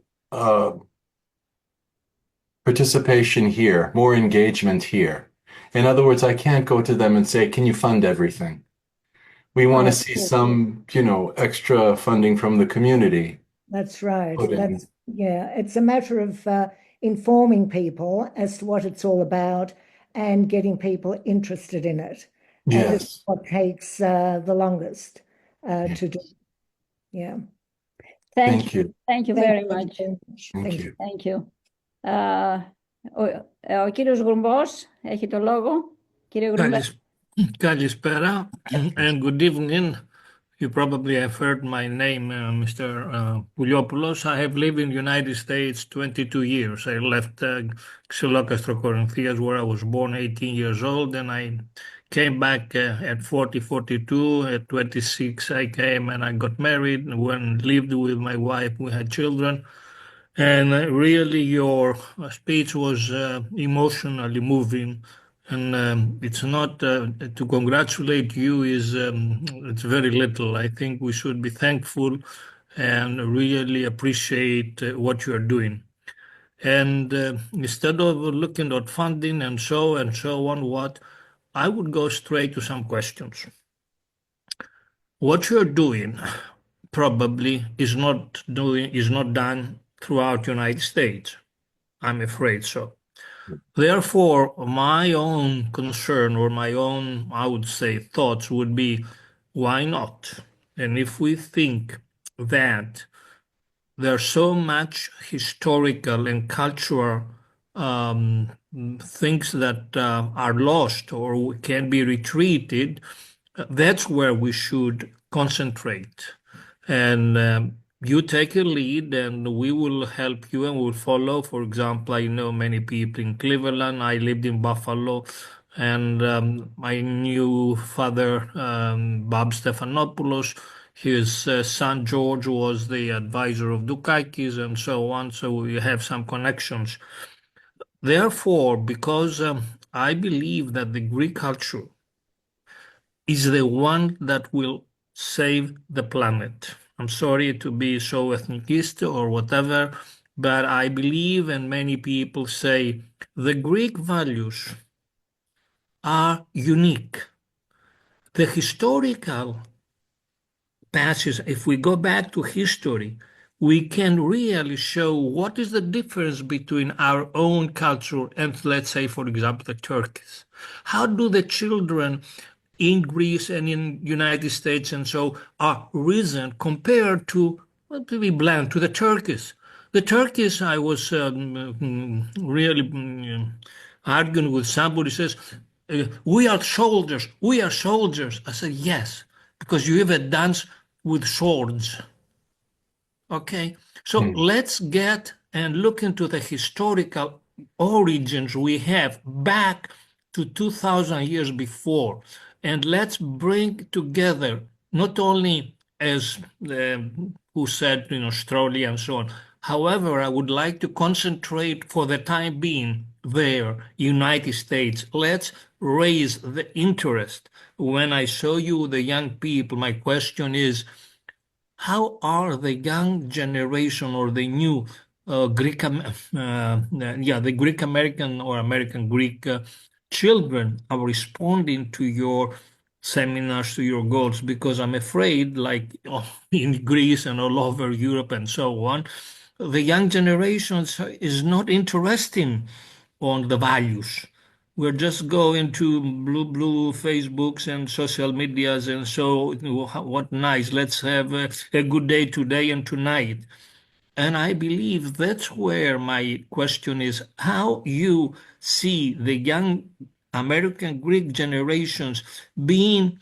participation here, more engagement here. In other words, I can't go to them and say, can you fund everything? We want to see some, extra funding from the community. That's right. It's a matter of informing people as to what it's all about and getting people interested in it. Yes. And this is what takes the longest to do. Yeah. Thank you. Thank you very much. Thank you. Ο κύριος Γουρμπός έχει το λόγο. Κύριε Γουρμπέ. Καλησπέρα and good evening you probably have heard my name, Mr. Poullliopoulos. I have lived in the United States 22 years. I left Xylocastro Corinthians, where I was born 18 years old, and I came back at 40, 42. At 26, I came and I got married. When lived with my wife, we had children. And really, your speech was emotionally moving. And it's not to congratulate you is it's very little. I think we should be thankful and really appreciate what you are doing. And instead of looking at funding and so on, I would go straight to some questions. What you're doing probably is not done throughout the United States. I'm afraid so. Therefore, my own concern or my own, I would say, thoughts would be, why not? And if we think that there's so much historical and cultural things that are lost or can be retreated, that's where we should concentrate. And you take a lead and we will help you and we'll follow. For example, I know many people in Cleveland. I lived in Buffalo, and my new father, Bob Stephanopoulos, his son George was the advisor of Dukakis and so on. So we have some connections. Therefore, because I believe that the Greek culture is the one that will save the planet. I'm sorry to be so ethnicist or whatever, but I believe, and many people say, the Greek values are unique. The historical passage, if we go back to history, we can really show what is the difference between our own culture and, let's say, for example, the Turks. How do the children in Greece and in United States and so are risen compared to, well, to be blunt, to the Turkish. The Turkish, I was really arguing with somebody says, we are soldiers. I said, yes, because you have a dance with swords. Okay, so let's get and look into the historical origins we have back to 2,000 years before. And let's bring together, not only as who said in Australia and so on. However, I would like to concentrate for the time being there, United States. Let's raise the interest. When I show you the young people, my question is, how are the young generation or the new the Greek American or American Greek children are responding to your seminars, to your goals? Because I'm afraid, like in Greece and all over Europe and so on, the young generation is not interested on the values. We're just going to blue Facebooks and social medias and so what nice. Let's have a good day today and tonight. And I believe that's where my question is, how you see the young American Greek generations being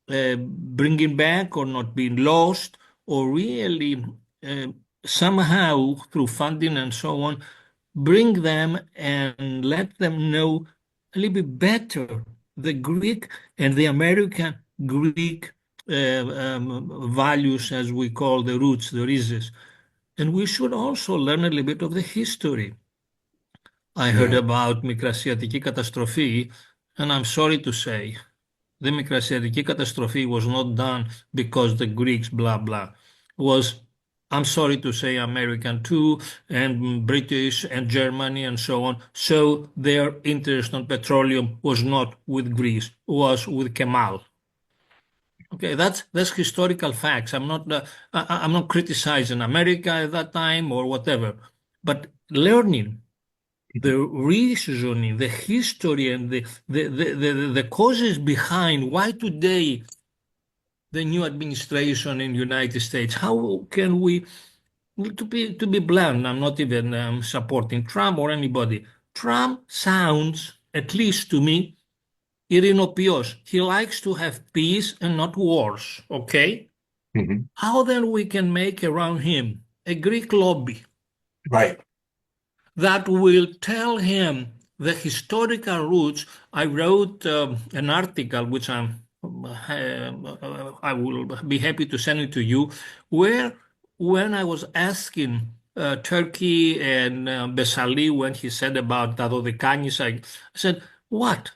bringing back or not being lost, or really somehow through funding and so on, bring them and let them know a little bit better the Greek and the American Greek values, as we call the roots, the rhizomes. And we should also learn a little bit of the history. I heard about Μικρασιατική καταστροφή, and I'm sorry to say, the Μικρασιατική καταστροφή was not done because the Greeks blah blah. Was, I'm sorry to say, American too, and British and Germany and so on. So their interest on petroleum was not with Greece, was with Kemal. Okay, that's historical facts. I'm not criticizing America at that time or whatever, but learning the reasoning, the history, and the causes behind why today the new administration in the United States. How can we, to be blunt, I'm not even supporting Trump or anybody. Trump sounds, at least to me, ειρηνοποιός. He likes to have peace and not wars, okay? Mhm. how then we can make around him a Greek lobby Right. that will tell him the historical roots. I wrote an article, which I will be happy to send it to you, where when I was asking Turkey and Besali, when he said about Dodekanis, I said, what?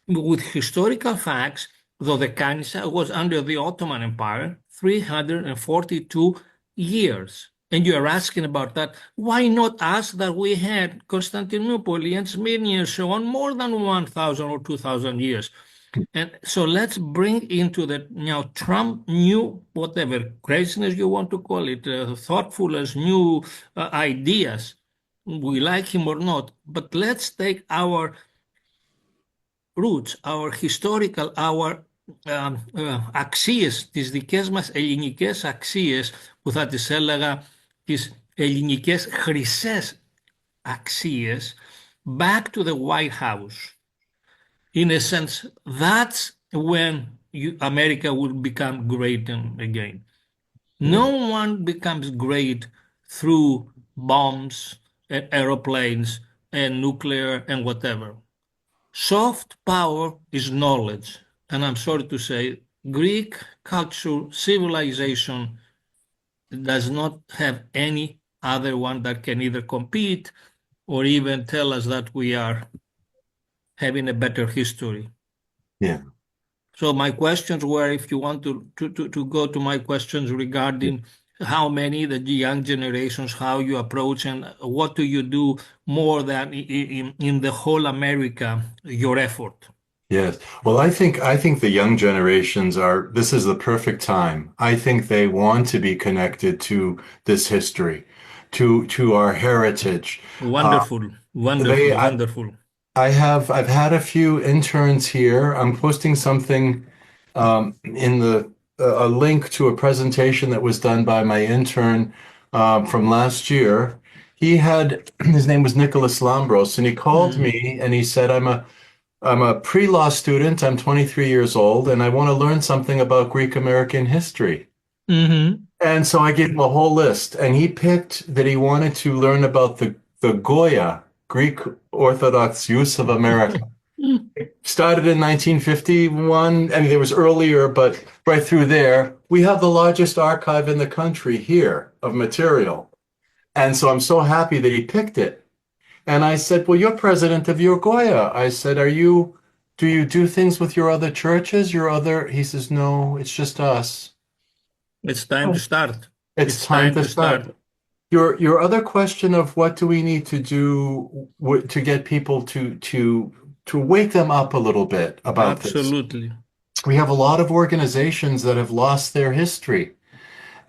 With historical facts, Dodekanis was under the Ottoman Empire 342 years. And you are asking about that. Why not us that we had Constantinople and Smyrna and so on more than 1,000 or 2,000 years? And so let's bring into the Trump new, whatever craziness you want to call it, thoughtfulness, new ideas. We like him or not, but let's take our roots, our historical, our αξίες, τις δικές μας ελληνικές αξίες, που θα τις έλεγα τις ελληνικές χρυσές αξίες, back to the White House. In a sense, that's when America will become great again. No one becomes great through bombs and aeroplanes and nuclear and whatever. Soft power is knowledge. And I'm sorry to say, Greek culture, civilization does not have any other one that can either compete or even tell us that we are having a better history. Yeah. So my questions were, if you want to go to my questions regarding how many, the young generations, how you approach and what do you do more than in the whole America, your effort? Yes. Well, I think the young generations this is the perfect time. I think they want to be connected to this history, to our heritage. Wonderful. Wonderful. I've had a few interns here. I'm posting something in a link to a presentation that was done by my intern from last year. His name was Nicholas Lambros, and he called me and he said, I'm a pre-law student. I'm 23 years old, and I want to learn something about Greek American history. Mm-hmm. And so I gave him a whole list, and he picked that he wanted to learn about the Goya, Greek Orthodox use of America. Started in 1951. I mean, it was earlier, but right through there, we have the largest archive in the country here of material. And so I'm so happy that he picked it. And I said, well, you're president of your Goya. I said, do you do things with your other churches, He says, no, it's just us. It's time to start. It's time to start. Your other question of what do we need to do to get people to wake them up a little bit about this. Absolutely. We have a lot of organizations that have lost their history.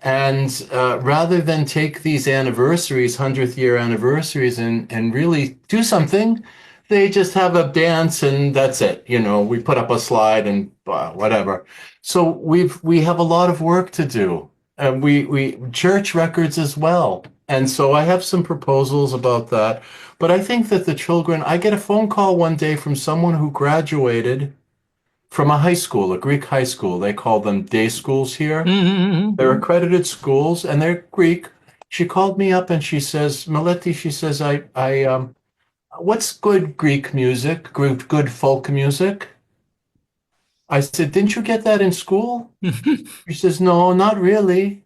And rather than take these anniversaries, 100th year anniversaries, and really do something, they just have a dance and that's it. We put up a slide and whatever. So we have a lot of work to do. And we church records as well. And so I have some proposals about that. But I think that the children, I get a phone call one day from someone who graduated from a high school, a Greek high school. They call them day schools here. Mm-hmm. They're accredited schools and they're Greek. She called me up and she says, Meleti, she says, what's good Greek music, good folk music? I said, didn't you get that in school? She says, no, not really.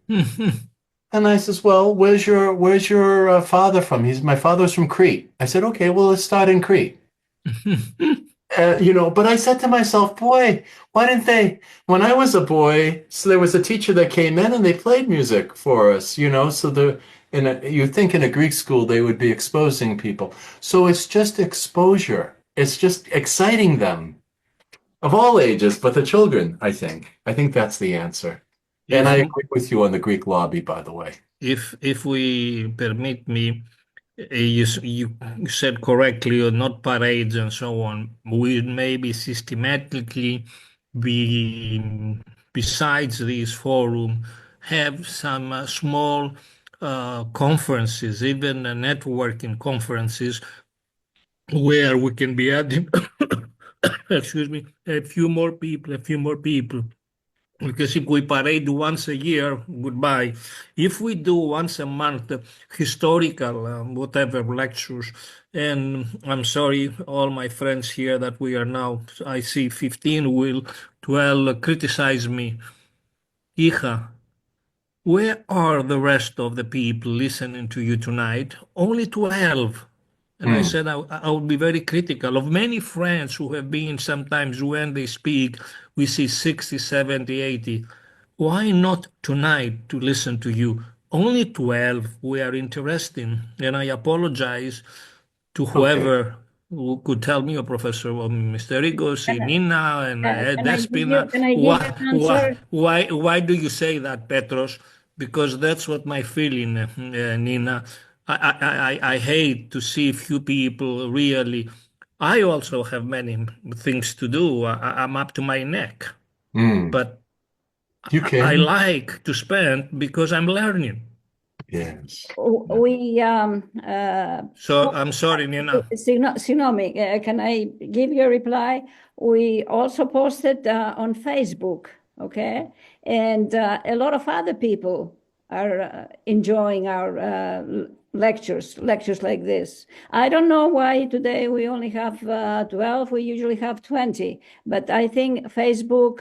And I says, well, where's your father from? My father's from Crete. I said, okay, well, let's start in Crete. But I said to myself, boy, why didn't they, when I was a boy, so there was a teacher that came in and they played music for us, so you think in a Greek school, they would be exposing people. So it's just exposure. It's just exciting them of all ages, but the children, I think that's the answer. And I agree with you on the Greek lobby, by the way. If we permit me, you said correctly, not parades and so on. We maybe systematically, besides this forum, have some small conferences, even networking conferences, where we can be adding, excuse me, a few more people. Because if we parade once a year, goodbye. If we do once a month historical, whatever, lectures, and I'm sorry, all my friends here that we are now, I see 15 will 12 criticize me. Hija, where are the rest of the people listening to you tonight? Only 12. And I said I would be very critical of many friends who have been sometimes when they speak, we see 60, 70, 80. Why not tonight to listen to you? Only 12 we are interested in. And I apologize to whoever who could tell me, or Professor Mr. Rigos, Nina, and Despina. Why do you say that, Petros? Because that's what my feeling, Nina. I hate to see few people really. I also have many things to do. I'm up to my neck. But I like to spend because I'm learning. Yes. So I'm sorry, Nina. Sinomi, can I give you a reply? We also posted on Facebook, okay? And a lot of other people are enjoying our lectures like this. I don't know why today we only have 12, we usually have 20, but I think Facebook,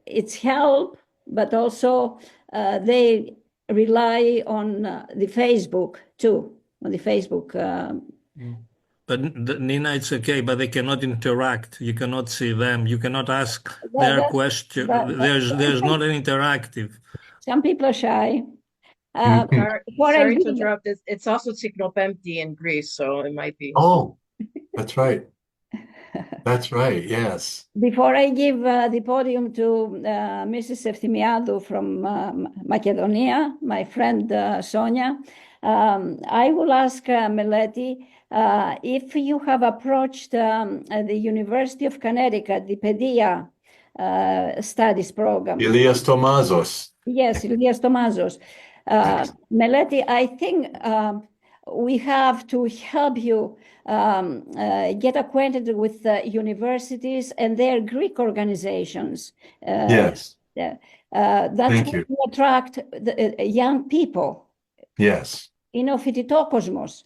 it's help, but also they rely on the Facebook too, on the Facebook. But Nina, it's okay, but they cannot interact. You cannot see them. You cannot ask their question. There's not an interactive. Some people are shy. Sorry to interrupt. It's also Tsiknopemti in Greece, so it might be. Oh, that's right. That's right, yes. Before I give the podium to Mrs. Eftimiadou from Macedonia, my friend Sonia, I will ask Meleti if you have approached the University of Connecticut, the Pedia studies program. Ilias Tomazos. Yes, Ilias Tomazos. Meleti, I think we have to help you get acquainted with universities and their Greek organizations. Yes. That's how you attract the young people. Yes. Είναι ο φοιτητόκοσμος.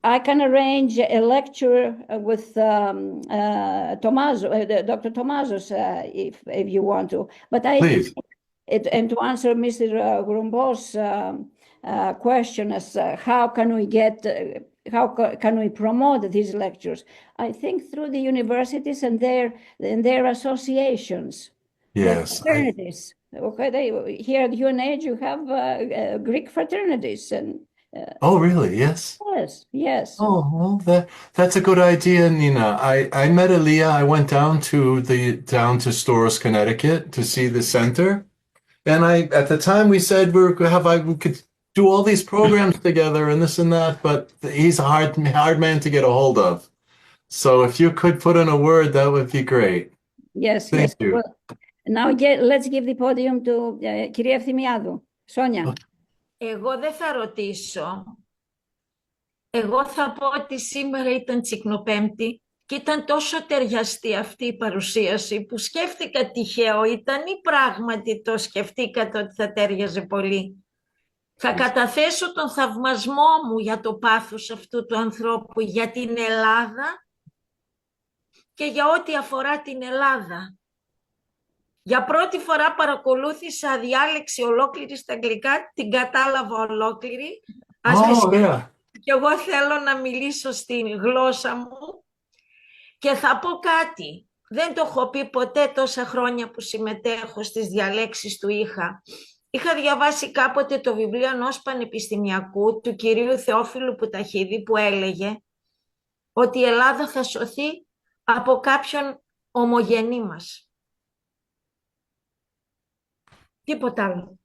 I can arrange a lecture with Dr. Tomazos if you want to. But Please. And to answer Mr. Grumbo's question as how can we get, how can we promote these lectures? I think through the universities and their associations. Yes. Fraternities. Okay, here at UNH you have Greek fraternities and. Oh, really? Yes. Yes. Yes. Oh, well, that's a good idea, Nina. I met Elia. I went down to Storrs, Connecticut to see the center. And at the time we said we could do all these programs together and this and that, but he's a hard man to get a hold of. So if you could put in a word, that would be great. Yes. Thank you. Well, now let's give the podium to κυρία Ευθυμιάδου. Sonia. Εγώ δεν θα ρωτήσω. Εγώ θα πω ότι σήμερα ήταν Τσικνοπέμπτη και ήταν τόσο ταιριαστή αυτή η παρουσίαση που σκέφτηκα τυχαίο ήταν ή πράγματι το σκεφτήκατε ότι θα τέριαζε πολύ. Θα καταθέσω τον θαυμασμό μου για το πάθος αυτού του ανθρώπου, για την Ελλάδα και για ό,τι αφορά την Ελλάδα. Για πρώτη φορά παρακολούθησα διάλεξη ολόκληρη στα αγγλικά, την κατάλαβα ολόκληρη. Και εγώ θέλω να μιλήσω στην γλώσσα μου και θα πω κάτι. Δεν το έχω πει ποτέ τόσα χρόνια που συμμετέχω στις διαλέξεις του είχα. Είχα διαβάσει κάποτε το βιβλίο ενός πανεπιστημιακού του κυρίου Θεόφιλου Πουταχίδη που έλεγε ότι η Ελλάδα θα σωθεί από κάποιον ομογενή μας. Τίποτα άλλο.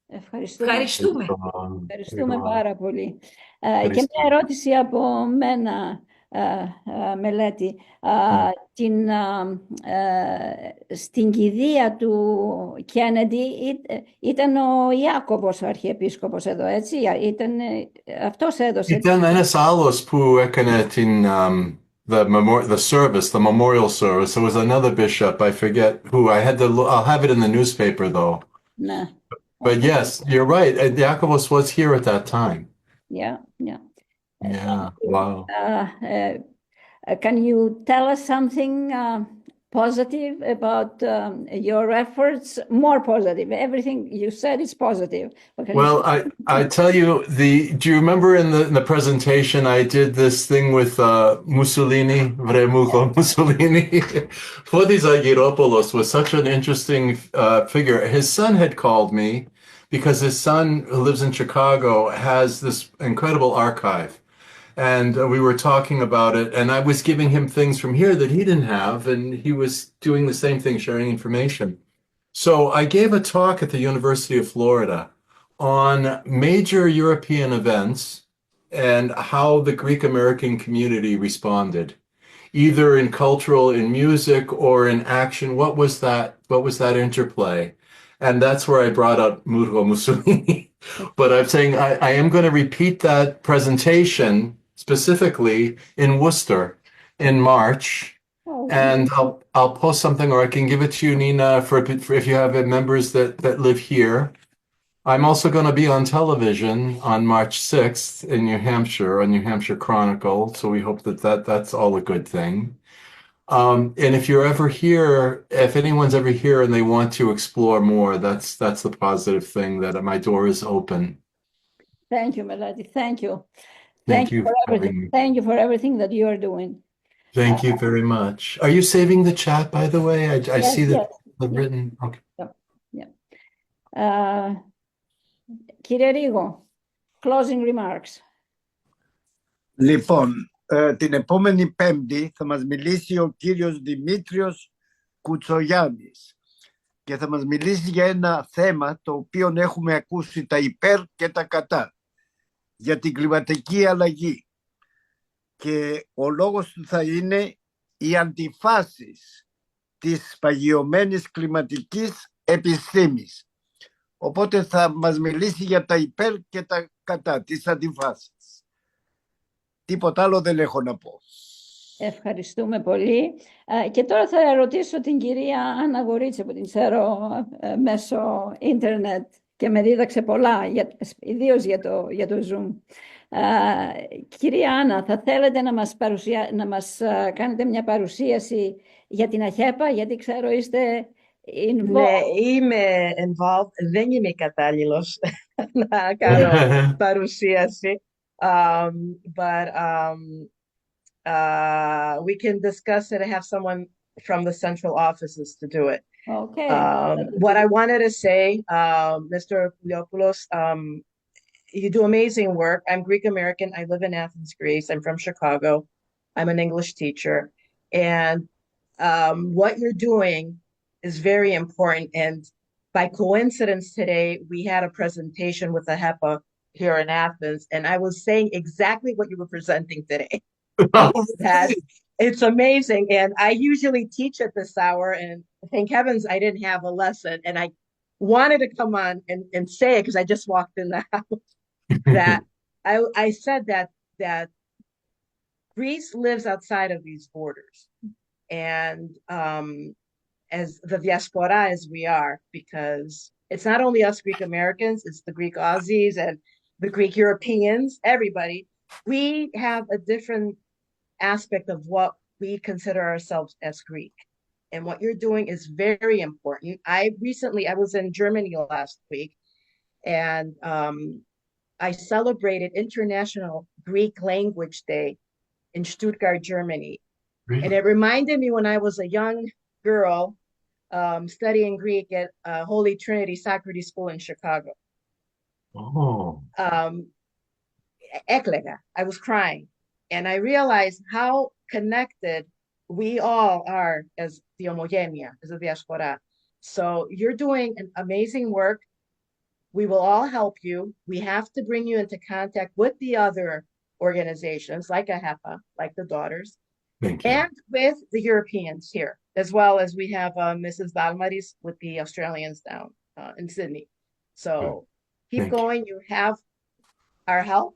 Ευχαριστούμε πάρα πολύ. Και μια ερώτηση από μένα, Μελέτη. Στην κηδεία του Κέννεντι ήταν ο Ιάκωβος ο αρχιεπίσκοπος εδώ, έτσι? Αυτός έδωσε... Ήταν ένας άλλος που έκανε the service, the memorial service. It was another bishop. I forget who. I'll have it in the newspaper though. Nah. But yes, you're right. And Diakonos was here at that time. Yeah, yeah. Yeah. Wow. Can you tell us something positive about your efforts? More positive. Everything you said is positive. Well, I tell you, do you remember in the presentation I did this thing with Mussolini, Vremuko Mussolini? Fotis Agiropoulos was such an interesting figure. His son had called me because his son, who lives in Chicago, has this incredible archive. And we were talking about it, and I was giving him things from here that he didn't have, and he was doing the same thing, sharing information. So I gave a talk at the University of Florida on major European events and how the Greek American community responded, either in cultural, in music, or in action. What was that interplay? And that's where I brought up Murgo Mussolini. But I'm saying I am going to repeat that presentation specifically in Worcester in March. And I'll post something, or I can give it to you, Nina, for if you have members that live here. I'm also going to be on television on March 6th in New Hampshire, on New Hampshire Chronicle. So we hope that's all a good thing. And if you're ever here, if anyone's ever here and they want to explore more, that's the positive thing, that my door is open. Thank you, Melody. Thank you. Thank you for for having everything. me. Thank you for everything that you are doing. Thank you very much. Are you saving the chat, by the way? I see that the written. Okay. Yeah. Κύριε Ρίγο, closing remarks. Λοιπόν, την επόμενη Πέμπτη θα μας μιλήσει ο κύριος Δημήτριος Κουτσογιάννης και θα μας μιλήσει για ένα θέμα το οποίο έχουμε ακούσει τα υπέρ και τα κατά, για την κλιματική αλλαγή. Και ο λόγος του θα είναι οι αντιφάσεις της παγιωμένης κλιματικής επιστήμης. Οπότε θα μας μιλήσει για τα υπέρ και τα κατά, τις αντιφάσεις. Τίποτα άλλο δεν έχω να πω. Ευχαριστούμε πολύ. Και τώρα θα ρωτήσω την κυρία Άννα Γορίτση, που την ξέρω μέσω ίντερνετ και με δίδαξε πολλά, ιδίως για το Zoom. Κυρία Άννα, θα θέλετε να μας κάνετε μια παρουσίαση για την ΑΧΕΠΑ, γιατί ξέρω είστε involved. Ναι, είμαι involved. Δεν είμαι κατάλληλος να κάνω παρουσίαση. But we can discuss it. I have someone from the central offices to do it. Okay. What I wanted to say, Mr. Pouliopoulos, you do amazing work. I'm Greek American. I live in Athens, Greece. I'm from Chicago. I'm an English teacher. And what you're doing is very important. And by coincidence today, we had a presentation with the HEPA here in Athens, and I was saying exactly what you were presenting today. That it's amazing. And I usually teach at this hour, and thank heavens I didn't have a lesson. And I wanted to come on and say it because I just walked in the house. That I said that Greece lives outside of these borders. And as the diaspora as we are, because it's not only us Greek Americans, it's the Greek Aussies and the Greek Europeans, everybody. We have a different aspect of what we consider ourselves as Greek. And what you're doing is very important. I was in Germany last week, and I celebrated International Greek Language Day in Stuttgart, Germany. Really? And it reminded me when I was a young girl studying Greek at Holy Trinity Socrates School in Chicago. Oh. Eklega, I was crying. And I realized how connected we all are as the homogenia, as a diaspora. So you're doing an amazing work. We will all help you. We have to bring you into contact with the other organizations like AHEPA, like the Daughters, and with the Europeans here, as well as we have Mrs. Dalmaris with the Australians down in Sydney. So keep going. You have our help,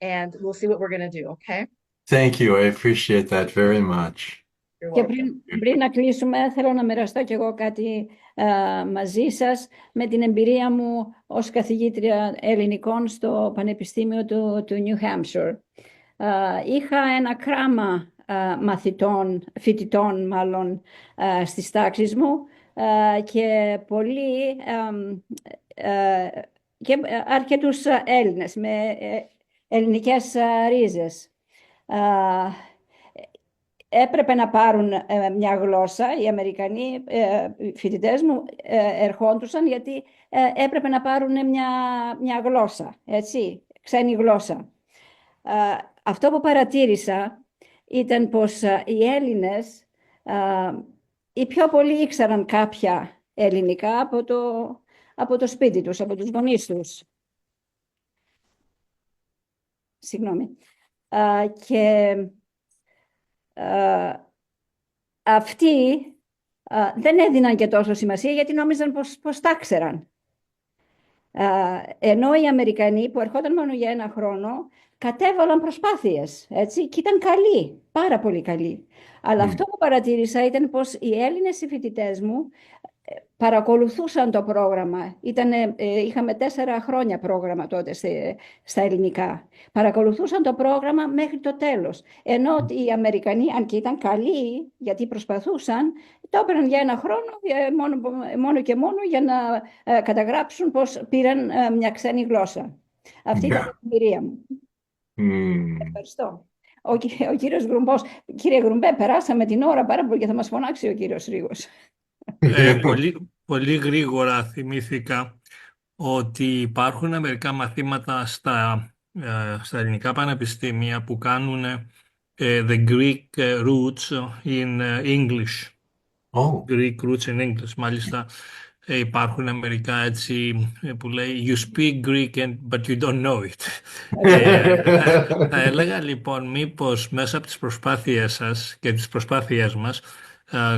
and we'll see what we're going to do, okay? Thank you. I appreciate that very much. Και πριν να κλείσουμε, θέλω να μοιραστώ κι εγώ κάτι μαζί σας με την εμπειρία μου ως καθηγήτρια ελληνικών στο Πανεπιστήμιο του New Hampshire. Είχα ένα κράμα φοιτητών μάλλον στις τάξεις μου και και αρκετούς Έλληνες με ελληνικές ρίζες. Έπρεπε να πάρουν μια γλώσσα, οι Αμερικανοί φοιτητές μου ερχόντουσαν γιατί έπρεπε να πάρουν μια γλώσσα, έτσι, ξένη γλώσσα. Αυτό που παρατήρησα ήταν πως οι Έλληνες οι πιο πολλοί ήξεραν κάποια ελληνικά από το σπίτι τους, από τους γονείς τους. Συγγνώμη. Και αυτοί δεν έδιναν και τόσο σημασία γιατί νόμιζαν πως τα ξέραν. Ενώ οι Αμερικανοί που ερχόταν μόνο για ένα χρόνο κατέβαλαν προσπάθειες, έτσι, και ήταν καλοί, πάρα πολύ καλοί. Αλλά αυτό που παρατήρησα ήταν πως οι Έλληνες οι φοιτητές μου παρακολουθούσαν το πρόγραμμα. Είχαμε 4 χρόνια πρόγραμμα τότε στα ελληνικά. Παρακολουθούσαν το πρόγραμμα μέχρι το τέλος. Ενώ οι Αμερικανοί, αν και ήταν καλοί, γιατί προσπαθούσαν, το έπαιρναν για ένα χρόνο μόνο και μόνο για να καταγράψουν πως πήραν μια ξένη γλώσσα. Αυτή ήταν η εμπειρία μου. Ευχαριστώ. Ο κύριος Γκρουμπός. Κύριε Γκρουμπέ, περάσαμε την ώρα πάρα πολύ και θα μας φωνάξει ο κύριος Ρίγος. Πολύ γρήγορα θυμήθηκα ότι υπάρχουν μερικά μαθήματα στα ελληνικά πανεπιστήμια που κάνουν the Greek roots in English. Greek roots in English. Μάλιστα υπάρχουν μερικά έτσι που λέει you speak Greek but you don't know it. Θα έλεγα λοιπόν μήπως μέσα από τις προσπάθειές σας και τις προσπάθειές μας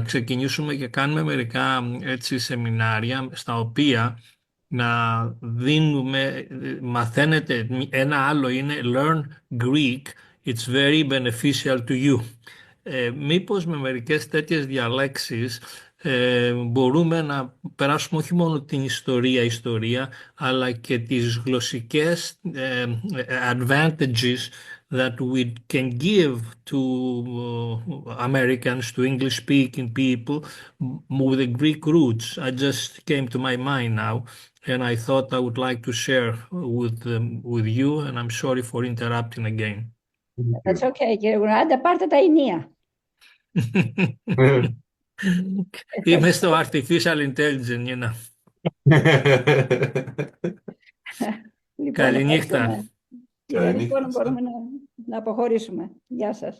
ξεκινήσουμε και κάνουμε μερικά έτσι σεμινάρια στα οποία να δίνουμε, μαθαίνετε, ένα άλλο είναι learn Greek, it's very beneficial to you. Μήπως με μερικές τέτοιες διαλέξεις μπορούμε να περάσουμε όχι μόνο την ιστορία, αλλά και τις γλωσσικές advantages that we can give to Americans, to English-speaking people with the Greek roots. I just came to my mind now, and I thought I would like to share with you, and I'm sorry for interrupting again. That's okay, κύριε Γουράντα, πάρτε τα ενία. Είμαι στο artificial intelligence, you know. Λοιπόν, καληνύχτα. Λοιπόν, μπορούμε να αποχωρήσουμε. Γεια σας.